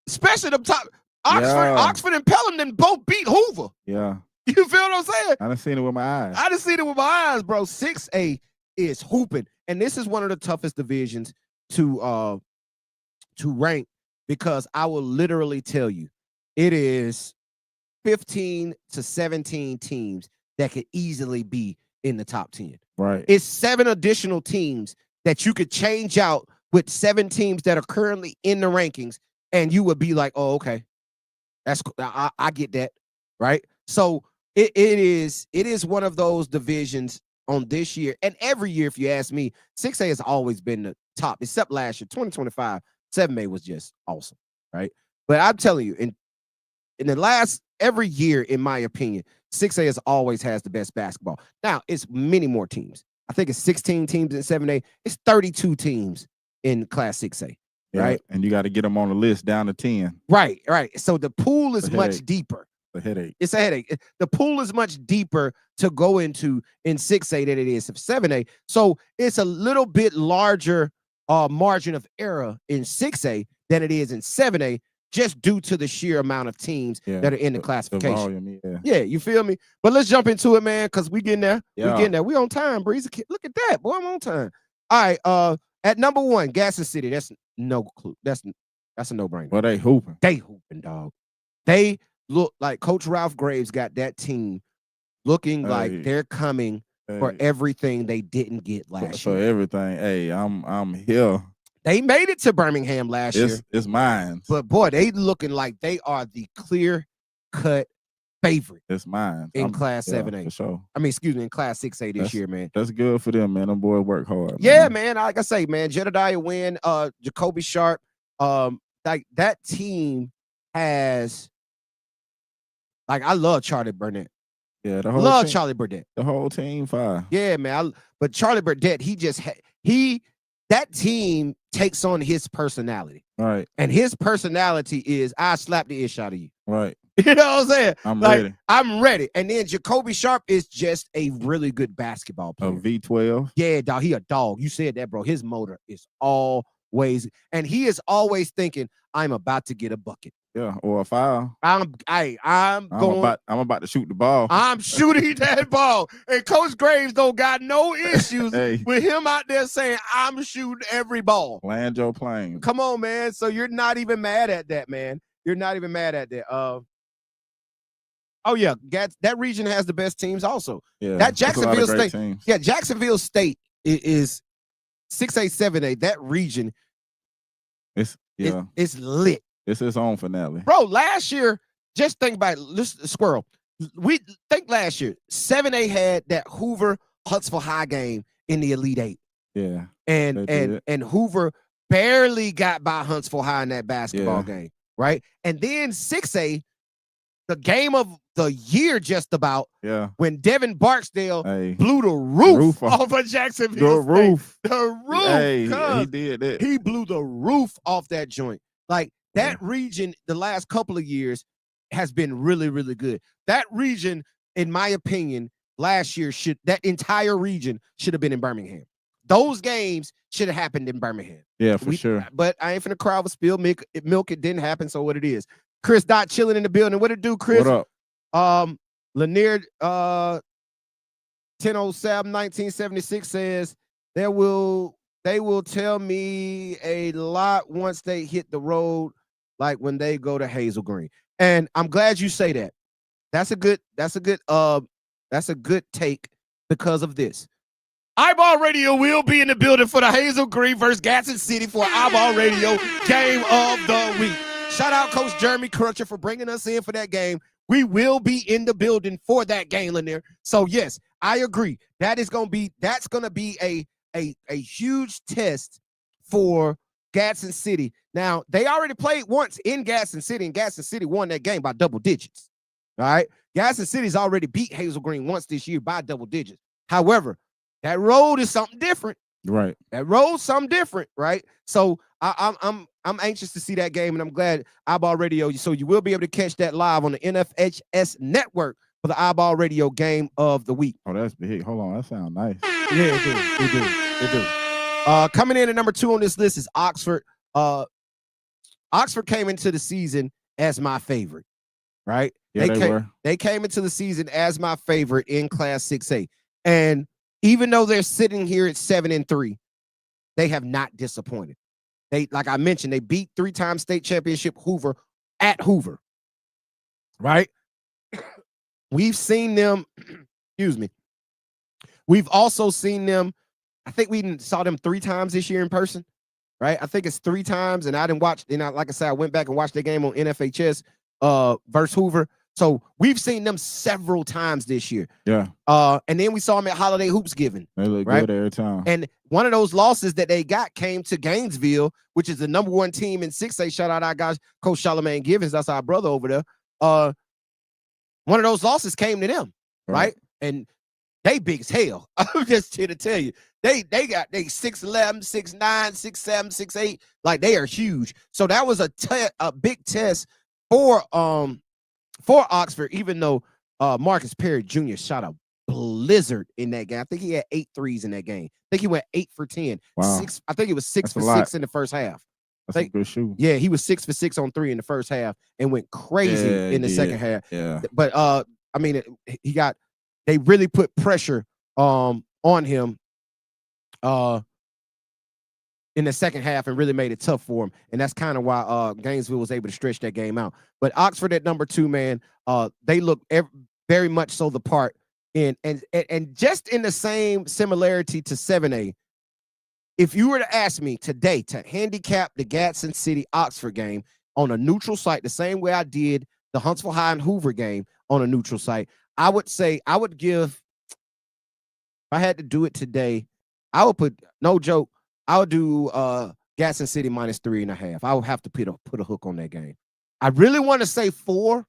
especially the top Oxford and Pelham both beat Hoover. Yeah. You feel what I'm saying? I done seen it with my eyes. I done seen it with my eyes, bro. 6A is hooping. And this is one of the toughest divisions to rank because I will literally tell you, it is 15 to 17 teams that could easily be in the top 10. Right. It's 7 additional teams that you could change out with 7 teams that are currently in the rankings, and you would be like, oh, okay, that's I get that, right? So it is one of those divisions on this year, and every year, if you ask me, 6A has always been the top, except last year, 2025. 7A was just awesome, right? But I'm telling you, in the last every year, in my opinion, 6A has always has the best basketball. Now, it's many more teams. I think it's 16 teams in 7A. It's 32 teams in Class 6A, right? And you got to get them on the list down to 10. Right. So the pool is much deeper. It's a headache. It's a headache. The pool is much deeper to go into in 6A than it is of 7A. So it's a little bit larger margin of error in 6A than it is in 7A, just due to the sheer amount of teams that are in the classification. The volume, yeah, you feel me? But let's jump into it, man, because we getting there. Yeah. We getting there. We on time, Breeze. Look at that, boy. I'm on time. All right. At number 1, Gaston City. That's no clue. That's a no-brainer. Well, they hooping. They hooping, dog. They look like Coach Ralph Graves got that team looking like they're coming for everything they didn't get last year. For everything. Hey, I'm here. They made it to Birmingham last year. It's mine. But boy, they looking like they are the clear-cut favorite. It's mine. In Class 7A. For sure. I mean, excuse me, in Class 6A this year, man. That's good for them, man. Them boys work hard. Yeah, man. Like I say, man, Jedediah Wynn, Jacoby Sharp, like that team has, like, I love Charlie Burnett. Yeah, the whole team, Charlie Burnett. The whole team fire. Yeah, man. But Charlie Burnett, that team takes on his personality. Right. And his personality is, I slap the ish out of you. Right. You know what I'm saying? I'm ready. I'm ready. And then Jacoby Sharp is just a really good basketball player. A V12. Yeah, dog. He a dog. You said that, bro. His motor is always, and he is always thinking, I'm about to get a bucket. Yeah, or a foul. I'm about to shoot the ball. I'm shooting that ball. And Coach Graves don't got no issues with him out there saying, I'm shooting every ball. Land your plane. Come on, man. So you're not even mad at that, man. You're not even mad at that. Oh yeah, that region has the best teams also. Yeah, that Jacksonville State. Teams. Yeah, Jacksonville State is 6A, 7A. That region, it's lit. It's its own finale. Bro, last year, just think about it. Squirrel. We think last year, 7A had that Hoover Huntsville High game in the Elite 8. Yeah. And Hoover barely got by Huntsville High in that basketball game, right? And then 6A, the game of the year just about, when Devin Barksdale blew the roof off of Jacksonville State. The roof. Hey, he did that. He blew the roof off that joint. Like, that region, the last couple of years, has been really, really good. That region, in my opinion, last year, that entire region should have been in Birmingham. Those games should have happened in Birmingham. Yeah, for sure. But I ain't finna cry over spilled milk. It didn't happen, so what it is. Chris Dot chilling in the building. What it do, Chris? What up? Lanier 1007 1976 says they will tell me a lot once they hit the road, like when they go to Hazel Green. And I'm glad you say that. That's a good take because of this. iBall Radio will be in the building for the Hazel Green versus Gaston City for iBall Radio Game of the Week. Shout out Coach Jeremy Crutcher for bringing us in for that game. We will be in the building for that game, Lanier. So yes, I agree. That's gonna be a huge test for Gaston City. Now, they already played once in Gaston City, and Gaston City won that game by double digits. All right. Gaston City's already beat Hazel Green once this year by double digits. However, that road is something different. Right. That road's something different, right? So I'm anxious to see that game, and I'm glad iBall Radio. So you will be able to catch that live on the NFHS network for the iBall Radio Game of the Week. Oh, that's big. Hold on, that sounds nice. Yeah, it do. Coming in at number 2 on this list is Oxford. Oxford came into the season as my favorite, right? Yeah, they came into the season as my favorite in Class 6A. And even though they're sitting here at 7-3, they have not disappointed. They, like I mentioned, they beat 3-time state championship Hoover at Hoover, right? We've seen them, excuse me. We've also seen them, I think we saw them 3 times this year in person, right? I think it's 3 times, and I didn't watch, and like I said, I went back and watched their game on NFHS versus Hoover. So we've seen them several times this year. Yeah. And then we saw them at Holiday Hoops Giving. They look right? good every time. And one of those losses that they got came to Gainesville, which is the #1 team in 6A. Shout out our guys, Coach Charlemagne Givens. That's our brother over there. One of those losses came to them, right? And they big as hell. I'm just here to tell you. They 6'11, 6'9, 6'7, 6'8. Like, they are huge. So that was a big test for Oxford, even though Marcus Perry Jr. shot a blizzard in that game. I think he had 8 threes in that game. I think he went 8 for 10. Wow. I think it was 6 for 6 in the first half. That's a good shoot. Yeah, he was 6 for 6 on 3 in the first half and went crazy in the second half. Yeah. But I mean, they really put pressure on him in the second half and really made it tough for him. And that's kind of why Gainesville was able to stretch that game out. But Oxford at #2, man, they look very much so the part and just in the same similarity to 7A. If you were to ask me today to handicap the Gadsden City Oxford game on a neutral site, the same way I did the Huntsville High and Hoover game on a neutral site, I would say I would give, if I had to do it today, I would put, no joke, I would do Gadsden City -3.5. I would have to put a hook on that game. I really want to say 4,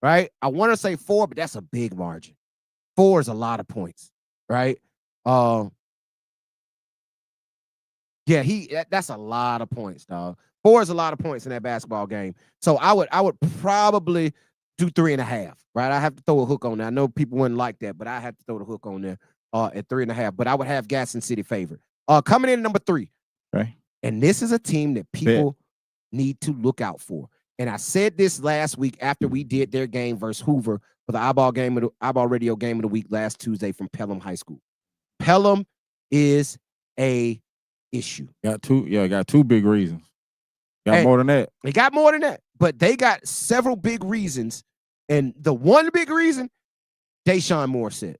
right? I want to say 4, but that's a big margin. 4 is a lot of points, right? Yeah, that's a lot of points, dog. 4 is a lot of points in that basketball game. So I would probably do 3.5, right? I have to throw a hook on there. I know people wouldn't like that, but I have to throw the hook on there at 3.5. But I would have Gadsden City favored. Coming in #3. Okay. And this is a team that people need to look out for. And I said this last week after we did their game versus Hoover for the iBall Radio game of the week last Tuesday from Pelham High School. Pelham is a issue. Got 2 big reasons. Got more than that. They got more than that, but they got several big reasons. And the one big reason, Deshaun Moore said.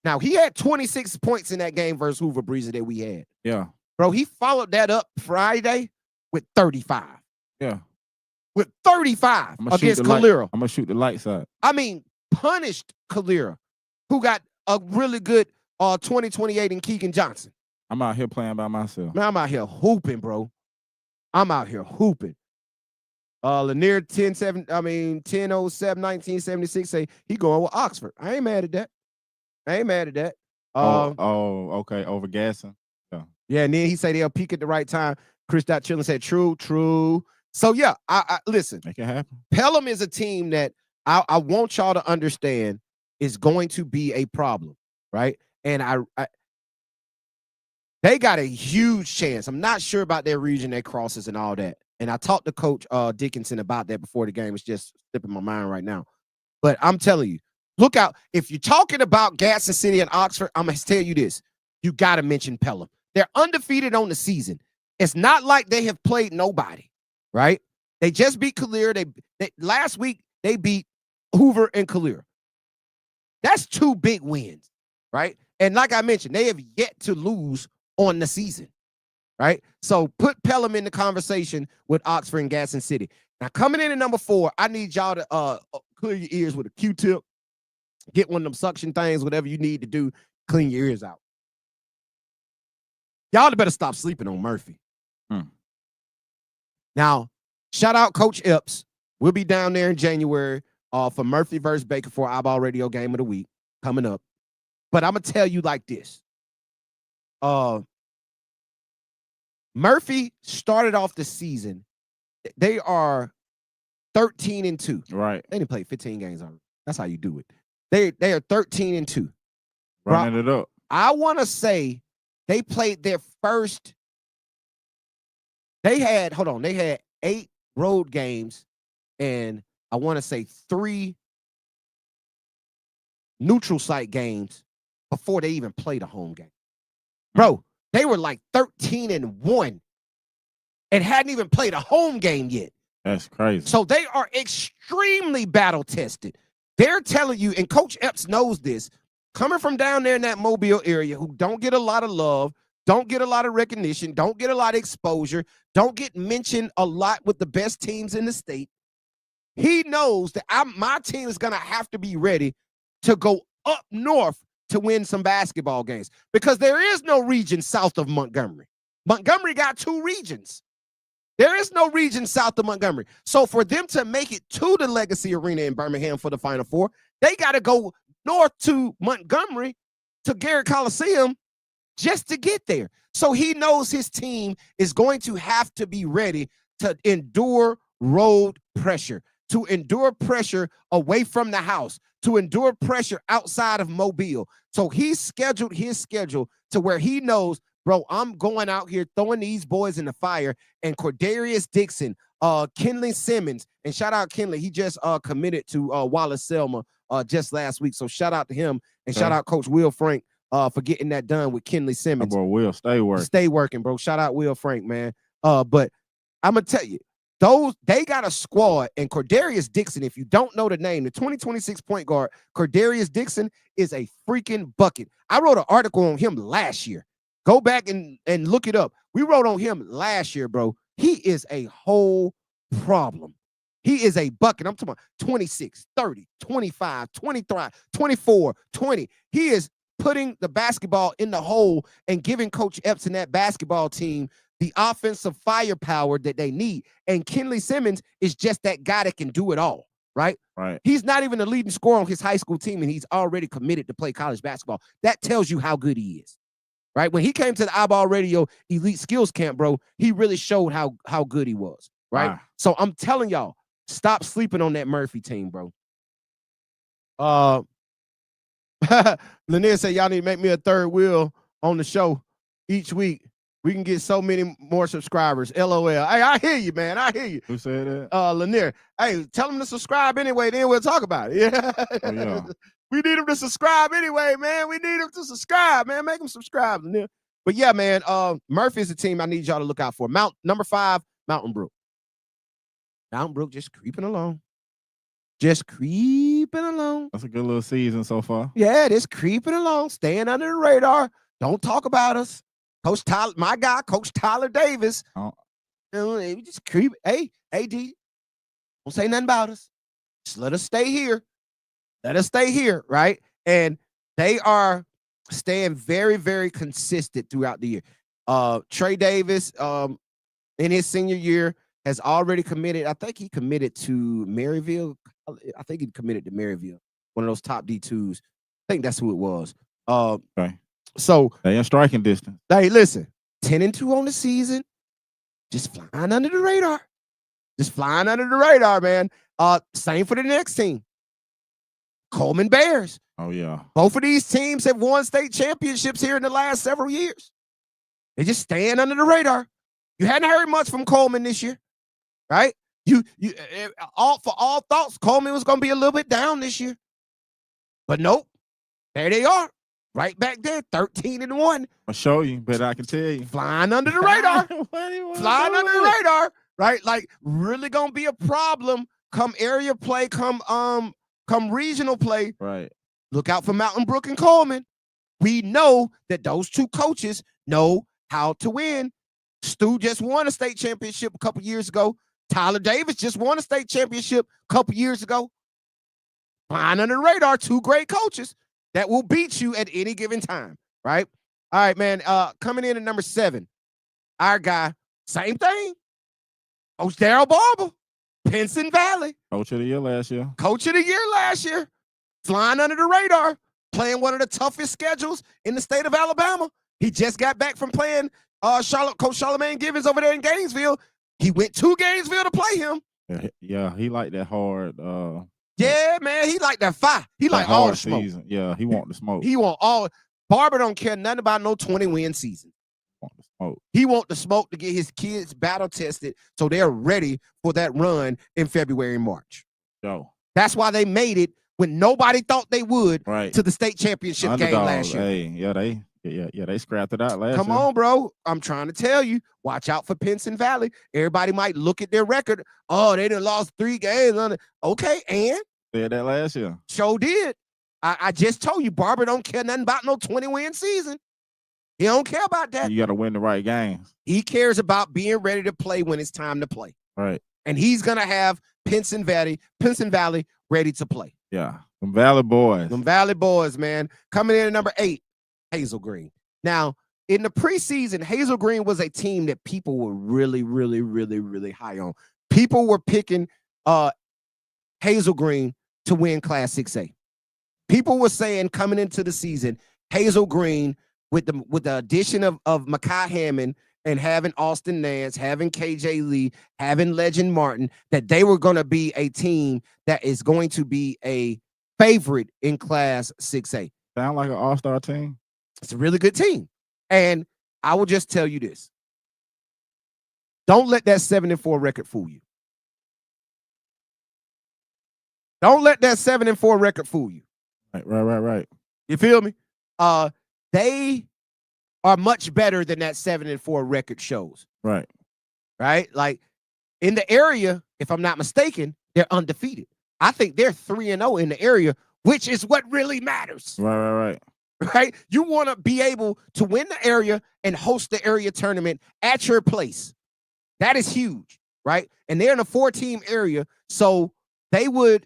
Now, he had 26 points in that game versus Hoover Breezer that we had. Yeah. Bro, he followed that up Friday with 35. Yeah. With 35 against Calera. I'm going to shoot the light side. I mean, punished Calera, who got a really good 2028 in Keegan Johnson. I'm out here playing by myself. Man, I'm out here hooping, bro. I'm out here hooping. Lanier 1007 1976 say he going with Oxford. I ain't mad at that. Okay. Over Gasson. Yeah, and then he said they'll peak at the right time. Chris Chillin said, true. So yeah, I listen. Make it happen. Pelham is a team that I want y'all to understand is going to be a problem, right? And they got a huge chance. I'm not sure about their region, their crosses, and all that. And I talked to Coach Dickinson about that before the game. It's just slipping my mind right now. But I'm telling you, look out. If you're talking about Gadsden City and Oxford, I'm going to tell you this. You got to mention Pelham. They're undefeated on the season. It's not like they have played nobody, right? They just beat Calera. They last week, they beat Hoover and Calera. That's 2 big wins, right? And like I mentioned, they have yet to lose on the season, right? So put Pelham in the conversation with Oxford and Gadsden City. Now, coming in at #4, I need y'all to clear your ears with a Q-tip, get one of them suction things, whatever you need to do, clean your ears out. Y'all better stop sleeping on Murphy. Now, shout out Coach Epps. We'll be down there in January for Murphy versus Baker for iBall Radio game of the week coming up. But I'm going to tell you like this. Murphy started off the season. They are 13-2. Right. They didn't play 15 games already. That's how you do it. They are 13-2. Running it up. I want to say they played their first. They had 8 road games, and I want to say 3 neutral site games before they even played a home game. Bro, they were like 13-1 and hadn't even played a home game yet. That's crazy. So they are extremely battle tested. They're telling you, and Coach Epps knows this, coming from down there in that Mobile area, who don't get a lot of love, don't get a lot of recognition, don't get a lot of exposure, don't get mentioned a lot with the best teams in the state. He knows that my team is going to have to be ready to go up north to win some basketball games, because there is no region south of Montgomery. Montgomery got 2 regions. There is no region south of Montgomery. So for them to make it to the Legacy Arena in Birmingham for the Final Four, they got to go north to Montgomery, to Garrett Coliseum, just to get there. So he knows his team is going to have to be ready to endure road pressure, to endure pressure away from the house, to endure pressure outside of Mobile. So he scheduled his schedule to where he knows, bro, I'm going out here throwing these boys in the fire. And Cordarius Dixon, Kenley Simmons, and shout out Kenley. He just committed to Wallace Selma just last week. So shout out to him, and shout out Coach Will Frank for getting that done with Kenley Simmons. Bro, Will, stay working. Stay working, bro. Shout out Will Frank, man. But I'm going to tell you, they got a squad, and Cordarius Dixon, if you don't know the name, the 2026 point guard, Cordarius Dixon is a freaking bucket. I wrote an article on him last year. Go back and look it up. We wrote on him last year, bro. He is a whole problem. He is a bucket. I'm talking about 26, 30, 25, 23, 24, 20. He is putting the basketball in the hole and giving Coach Epps and that basketball team the offensive firepower that they need. And Kenley Simmons is just that guy that can do it all, right? Right. He's not even the leading scorer on his high school team, and he's already committed to play college basketball. That tells you how good he is, right? When he came to the iBall Radio Elite Skills Camp, bro, he really showed how good he was, right? Wow. So I'm telling y'all, stop sleeping on that Murphy team, bro. Lanier said, y'all need to make me a third wheel on the show each week. We can get so many more subscribers. LOL. Hey, I hear you, man. I hear you. Who said that? Lanier. Hey, tell them to subscribe anyway, then we'll talk about it. Yeah. Oh, yeah. We need them to subscribe anyway, man. We need them to subscribe, man. Make them subscribe, Lanier. But yeah, man, Murphy is a team I need y'all to look out for. Number 5, Mountain Brook. Mountain Brook just creeping along. Just creeping along. That's a good little season so far. Yeah, just creeping along, staying under the radar. Don't talk about us. Coach Tyler, my guy, Coach Tyler Davis. Oh. Just creep. Hey, AD, don't say nothing about us. Just let us stay here. Let us stay here, right? And they are staying very, very consistent throughout the year. Trey Davis, in his senior year, has already committed. I think he committed to Maryville. I think he committed to Maryville, one of those top D2s. I think that's who it was. Okay. So they in striking distance. Hey, listen, 10-2 on the season, just flying under the radar. Just flying under the radar, man. Same for the next team. Coleman Bears. Oh, yeah. Both of these teams have won state championships here in the last several years. They just staying under the radar. You hadn't heard much from Coleman this year, right? For all thoughts, Coleman was going to be a little bit down this year. But nope, there they are. Right back there, 13-1. I'll show you, but I can tell you. Flying under the radar. Flying under the radar, right? Like, really gonna be a problem come area play, come regional play. Right. Look out for Mountain Brook and Coleman. We know that those two coaches know how to win. Stu just won a state championship a couple years ago. Tyler Davis just won a state championship a couple years ago. Flying under the radar, 2 great coaches that will beat you at any given time, right? All right, man. Coming in at number 7, our guy, same thing. Coach Daryl Barber, Pinson Valley. Coach of the year last year. Coach of the year last year. Flying under the radar, playing one of the toughest schedules in the state of Alabama. He just got back from playing Coach Charlemagne Givens over there in Gainesville. He went to Gainesville to play him. Yeah, he liked that hard. Yeah, man, he like that fire. He like all the smoke. Season. Yeah, he want the smoke. He want all. Barber don't care nothing about no 20-win season. Want the smoke. He want the smoke to get his kids battle tested so they're ready for that run in February and March. Yo. That's why they made it when nobody thought they would right. to the state championship game last year. Hey, yeah, Yeah. They scrapped it out last Come year. on, bro. I'm trying to tell you, watch out for Pinson Valley. Everybody might look at their record. Oh, they done lost 3 games. Okay, and Said that last year. Show did. I just told you, Barber don't care nothing about no 20-win season. He don't care about that. You got to win the right games. He cares about being ready to play when it's time to play. Right. And he's gonna have Pinson Valley ready to play. Yeah. Them Valley boys. Them Valley boys, man. Coming in at number 8, Hazel Green. Now, in the preseason, Hazel Green was a team that people were really, really, really, really high on. People were picking Hazel Green to win Class 6A. People were saying coming into the season, Hazel Green, with the addition of Makai Hammond and having Austin Nance, having KJ Lee, having Legend Martin, that they were going to be a team that is going to be a favorite in Class 6A. Sound like an all-star team? It's a really good team. And I will just tell you this. Don't let that 7-4 record fool you. Don't let that 7-4 record fool you. Right. You feel me? They are much better than that 7-4 record shows. Right. Like in the area, if I'm not mistaken, they're undefeated. I think they're 3-0 in the area, which is what really matters. Right. Right? You want to be able to win the area and host the area tournament at your place. That is huge, right? And they're in a 4-team area, so they would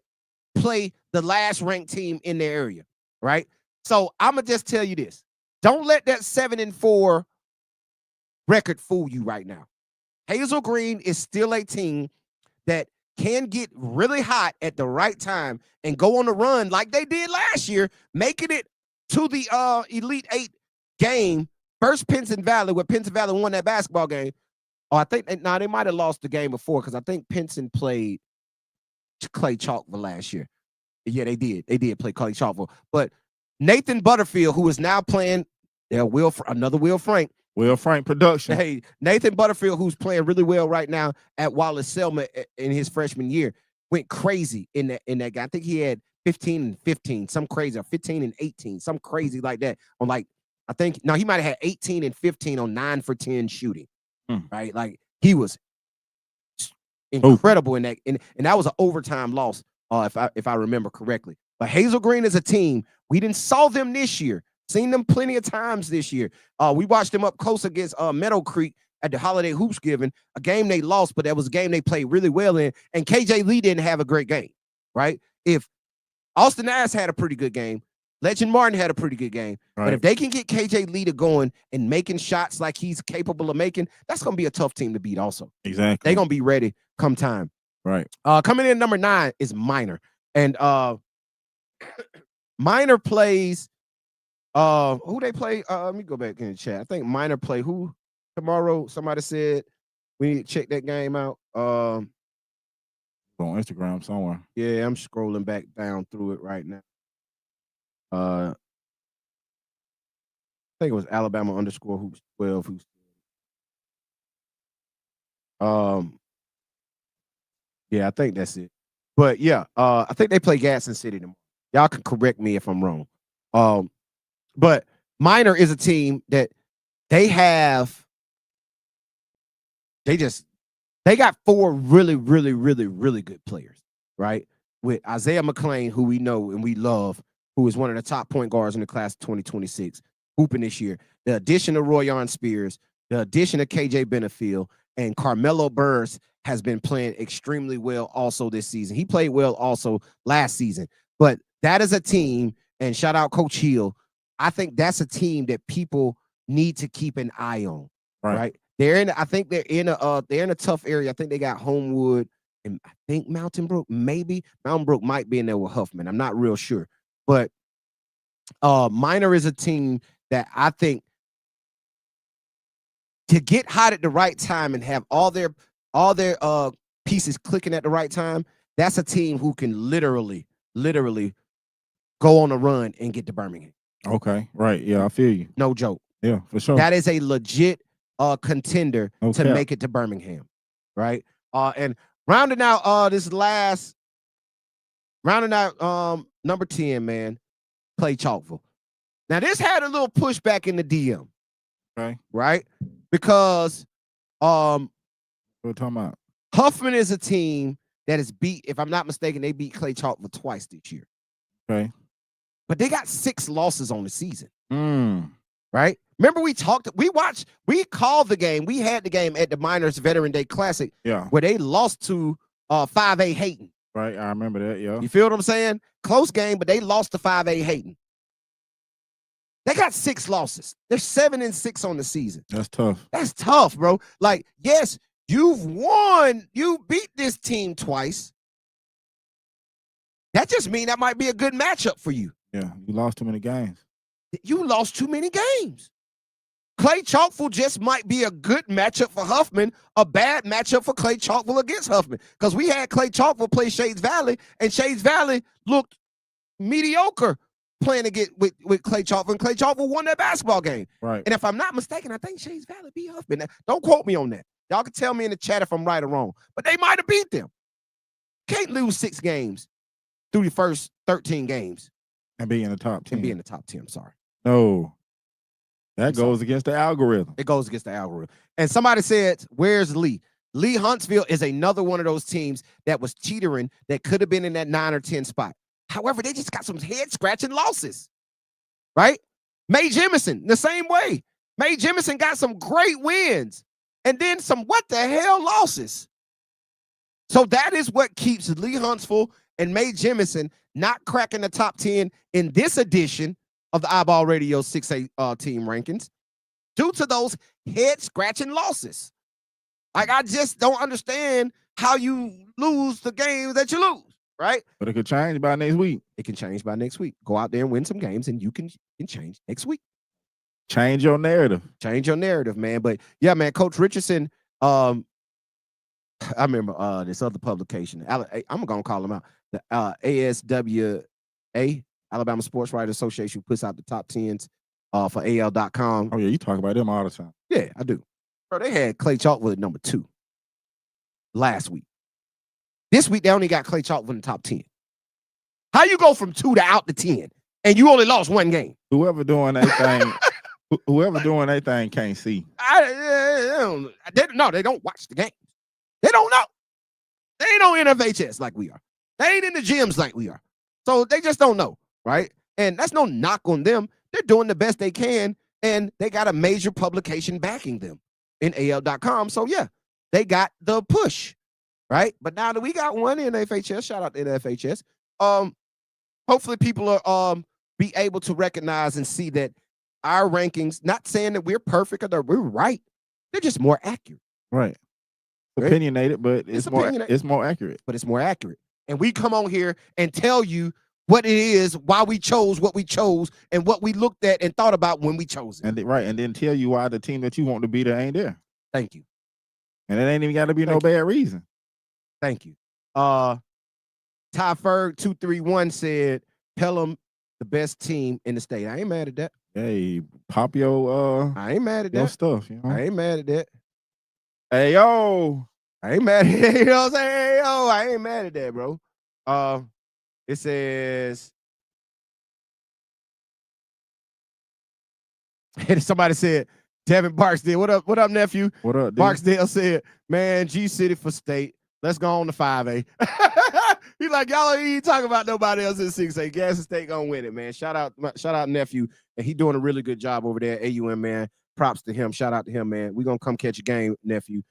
play the last ranked team in the area, right? So I'm going to just tell you this. Don't let that 7-4 record fool you right now. Hazel Green is still a team that can get really hot at the right time and go on a run like they did last year, making it to the Elite 8 game. First Pinson Valley, where Pinson Valley won that basketball game. Oh, I think they might have lost the game before because I think Pinson played Clay Chalkville last year. Yeah, they did. They did play Clay Chalkville. But Nathan Butterfield, who is now playing another Will Frank. Will Frank production. Hey, Nathan Butterfield, who's playing really well right now at Wallace Selma in his freshman year, went crazy in that game. I think he had 15 and 15, some crazy, or 15 and 18, some crazy like that. He might have had 18 and 15 on 9 for 10 shooting. Right? Like he was incredible in that, and that was an overtime loss, if I remember correctly. But Hazel Green is a team. We didn't saw them this year. Seen them plenty of times this year. We watched them up close against Meadow Creek at the Holiday Hoops Giving, a game they lost, but that was a game they played really well in. And KJ Lee didn't have a great game, right? If Austin Ass had a pretty good game, Legend Martin had a pretty good game. Right. But if they can get KJ Lee to going and making shots like he's capable of making, that's going to be a tough team to beat also. Exactly. They're going to be ready come time. Right. Coming in number 9 is Minor. And Minor plays who they play? Let me go back in the chat. I think Minor play who tomorrow? Somebody said we need to check that game out. On Instagram somewhere. Yeah, I'm scrolling back down through it right now. I think it was Alabama _hoops 12 who's yeah, I think that's it. But yeah, I think they play Gadsden City tomorrow. Y'all can correct me if I'm wrong. But Minor is a team that they got 4 really, really, really, really good players, right? With Isaiah McClain, who we know and we love, who is one of the top point guards in the class of 2026, hooping this year. The addition of Royan Spears, the addition of KJ Benefield, and Carmelo Burris has been playing extremely well also this season. He played well also last season. But that is a team, and shout out Coach Hill, I think that's a team that people need to keep an eye on. Right? I think they're in a tough area. I think they got Homewood and I think Mountain Brook, maybe. Mountain Brook might be in there with Huffman. I'm not real sure. But Minor is a team that I think to get hot at the right time and have all their pieces clicking at the right time, that's a team who can literally go on a run and get to Birmingham. Okay, right. Yeah, I feel you. No joke. Yeah, for sure. That is a legit contender to make it to Birmingham, right? And rounding out number 10, man, Clay Chalkville. Now, this had a little pushback in the DM. Okay. Right? Because what we're talking about. Huffman is a team that is beat, if I'm not mistaken, they beat Clay Chalkwood twice this year. Okay. But they got 6 losses on the season. Mm. Right? Remember we called the game. We had the game at the Miners Veteran Day Classic. Yeah. Where they lost to 5A Hayton. Right. I remember that. Yeah. You feel what I'm saying? Close game, but they lost to 5A Hayton. They got 6 losses. They're 7-6 on the season. That's tough. That's tough, bro. Like, yes, you've won. You beat this team twice. That just means that might be a good matchup for you. Yeah, you lost too many games. You lost too many games. Clay Chalkville just might be a good matchup for Huffman, a bad matchup for Clay Chalkville against Huffman. Because we had Clay Chalkville play Shades Valley, and Shades Valley looked mediocre playing with Clay Chalkville, and Clay Chalkville won that basketball game. Right. And if I'm not mistaken, I think Shades Valley beat Huffman. Now, don't quote me on that. Y'all can tell me in the chat if I'm right or wrong. But they might have beat them. Can't lose 6 games through the first 13 games. And be in the top 10. And be in the top 10, sorry. No. That goes against the algorithm. It goes against the algorithm. And somebody said, where's Lee? Lee Huntsville is another one of those teams that was teetering that could have been in that 9 or 10 spot. However, they just got some head-scratching losses, right? Mae Jemison, the same way. Mae Jemison got some great wins and then some what the hell losses. So that is what keeps Lee Huntsville and Mae Jemison not cracking the top 10 in this edition of the iBall Radio 6A team rankings due to those head-scratching losses. Like, I just don't understand how you lose the games that you lose. Right? But it could change by next week. It can change by next week. Go out there and win some games, and you can change next week. Change your narrative. Change your narrative, man. But yeah, man, Coach Richardson, I remember this other publication. I'm gonna call them out. The ASWA, Alabama Sports Writers Association, puts out the top 10s for AL.com. Oh, yeah, you talk about them all the time. Yeah, I do. Bro, they had Clay Chalkwood at number 2 last week. This week, they only got Clay Chalkwood in the top 10. How you go from 2 to out to 10, and you only lost 1 game? Whoever doing that thing can't see. They don't watch the games. They don't know. They ain't on NFHS like we are. They ain't in the gyms like we are. So they just don't know, right? And that's no knock on them. They're doing the best they can, and they got a major publication backing them in AL.com. So, yeah, they got the push. Right, but now that we got one in FHS, shout out to FHS. Hopefully people are be able to recognize and see that our rankings, not saying that we're perfect or that we're right, they're just more accurate. Right. Opinionated, but it's more accurate. But it's more accurate. And we come on here and tell you what it is, why we chose what we chose, and what we looked at and thought about when we chose it. And then tell you why the team that you want to be there ain't there. Thank you. And it ain't even got to be no bad reason. Thank you. Ty Ferg 231 said Pelham the best team in the state. I ain't mad at that. Hey, pop your I ain't mad at that stuff, you know. I ain't mad at that. Hey yo. I ain't mad at that. You know what I'm saying? Hey yo, I ain't mad at that, bro. It says somebody said Devin Barksdale. What up, nephew? What up, dude? Barksdale said, man, G City for state. Let's go on to 5A. He's like, y'all ain't even talking about nobody else in 6A. Gaston State gonna win it, man. Shout out nephew. And he doing a really good job over there at AUM, man. Props to him. Shout out to him, man. We're gonna come catch a game, nephew.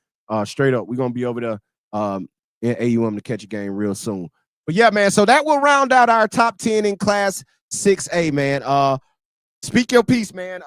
Straight up. We're gonna be over there in AUM to catch a game real soon. But yeah, man. So that will round out our top 10 in class 6A, man. Speak your piece, man.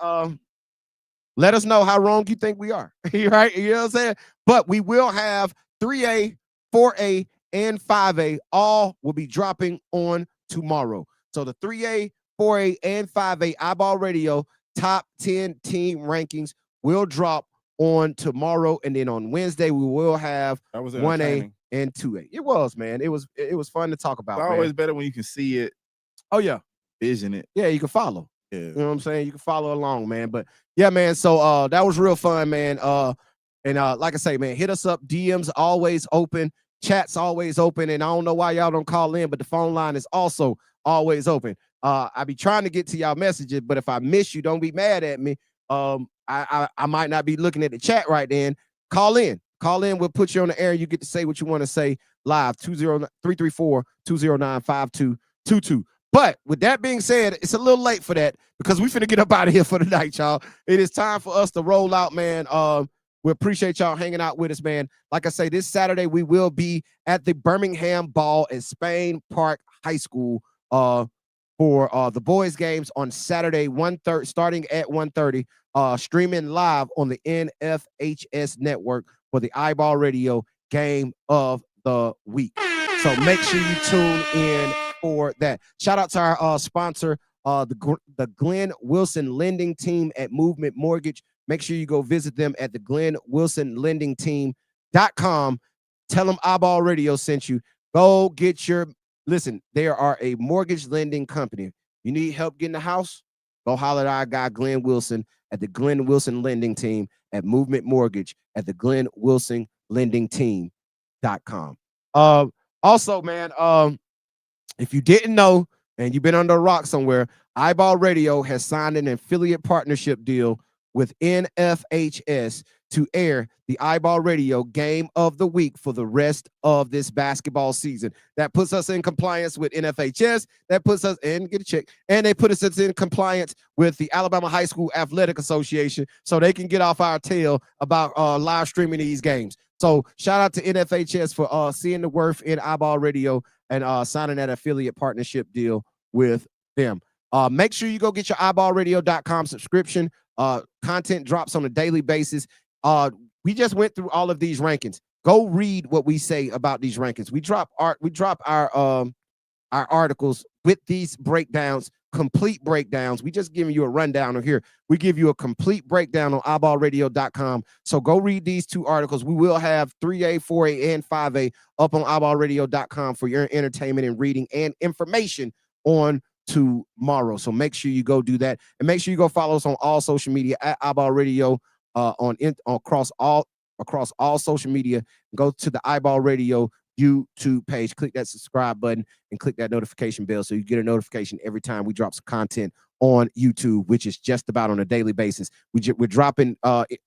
Let us know how wrong you think we are. Right? You know what I'm saying? But we will have 3A, 4A, and 5A all will be dropping on tomorrow. So the 3A, 4A, and 5A iBall Radio top 10 team rankings will drop on tomorrow. And then on Wednesday, we will have 1A and 2A. It was, man. It was fun to talk about. It's always better when you can see it. Oh, yeah. Vision it. Yeah, you can follow. Yeah. You know what I'm saying? You can follow along, man. But yeah, man. So that was real fun, man. And like I say, man, hit us up. DMs always open. Chat's always open. And I don't know why y'all don't call in, but the phone line is also always open. I be trying to get to y'all messages, but if I miss you, don't be mad at me. I might not be looking at the chat right then. Call in. We'll put you on the air. You get to say what you want to say live. 334-209-5222. But with that being said, it's a little late for that because we finna get up out of here for the night, y'all. It is time for us to roll out, man. We appreciate y'all hanging out with us, man. Like I say, this Saturday we will be at the Birmingham Ball at Spain Park High School for the boys games on Saturday, 1:30, starting at 1:30, streaming live on the NFHS network for the iBall Radio Game of the Week. So make sure you tune in for that. Shout out to our sponsor, the Glenn Wilson Lending Team at Movement Mortgage. Make sure you go visit them at the Glenn Wilson Lending Team.com. Tell them iBall Radio sent you. Go get your, listen, they are a mortgage lending company. You need help getting a house? Go holler at our guy, Glenn Wilson, at the Glenn Wilson Lending Team at Movement Mortgage at the Glenn Wilson Lending Team.com. Also, man, if you didn't know and you've been under a rock somewhere, iBall Radio has signed an affiliate partnership deal with NFHS to air the iBall Radio Game of the Week for the rest of this basketball season. That puts us in compliance with NFHS. That puts us in, get a check, and they put us in compliance with the Alabama High School Athletic Association so they can get off our tail about live streaming these games. So shout out to NFHS for seeing the worth in iBall Radio and signing that affiliate partnership deal with them. Make sure you go get your iBallRadio.com subscription. Content drops on a daily basis. We just went through all of these rankings. Go read what we say about these rankings. We drop our articles with these breakdowns, complete breakdowns. We just giving you a rundown of here. We give you a complete breakdown on iBallRadio.com. So go read these two articles. We will have 3A, 4A, and 5A up on iBallRadio.com for your entertainment and reading and information on tomorrow. So make sure you go do that, and make sure you go follow us on all social media at iBall Radio across all social media. Go to the iBall Radio YouTube page, click that subscribe button, and click that notification bell so you get a notification every time we drop some content on YouTube, which is just about on a daily basis. We're dropping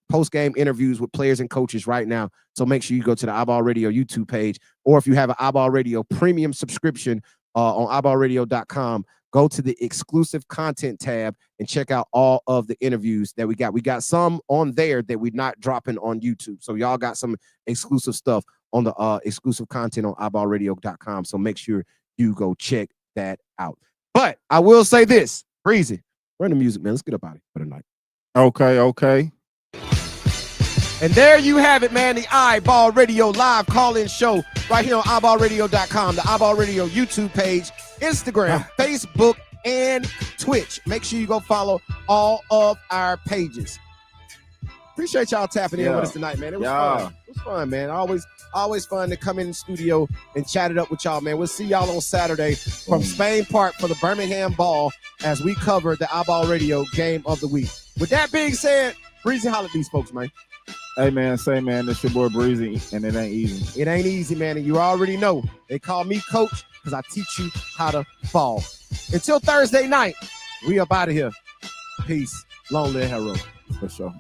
post-game interviews with players and coaches right now. So make sure you go to the iBall Radio YouTube page, or if you have an iBall Radio premium subscription on iBallRadio.com, go to the exclusive content tab and check out all of the interviews that we got. We got some on there that we're not dropping on YouTube. So y'all got some exclusive stuff on the exclusive content on iBallRadio.com. So make sure you go check that out. But I will say this, Breezy, run the music, man. Let's get up out of here for the night. Okay. And there you have it, man. The iBall Radio live call-in show right here on iBallRadio.com, the iBall Radio YouTube page, Instagram, Facebook, and Twitch. Make sure you go follow all of our pages. Appreciate y'all tapping in with us tonight, man. It was fun. It was fun, man. Always fun to come in the studio and chat it up with y'all, man. We'll see y'all on Saturday from Spain Park for the Birmingham Ball as we cover the iBall Radio Game of the Week. With that being said, Breezy, holla at these folks, man. Hey, man, it's your boy Breezy, and it ain't easy. It ain't easy, man, and you already know. They call me coach because I teach you how to ball. Until Thursday night, we up out of here. Peace. Long live Hero. For sure.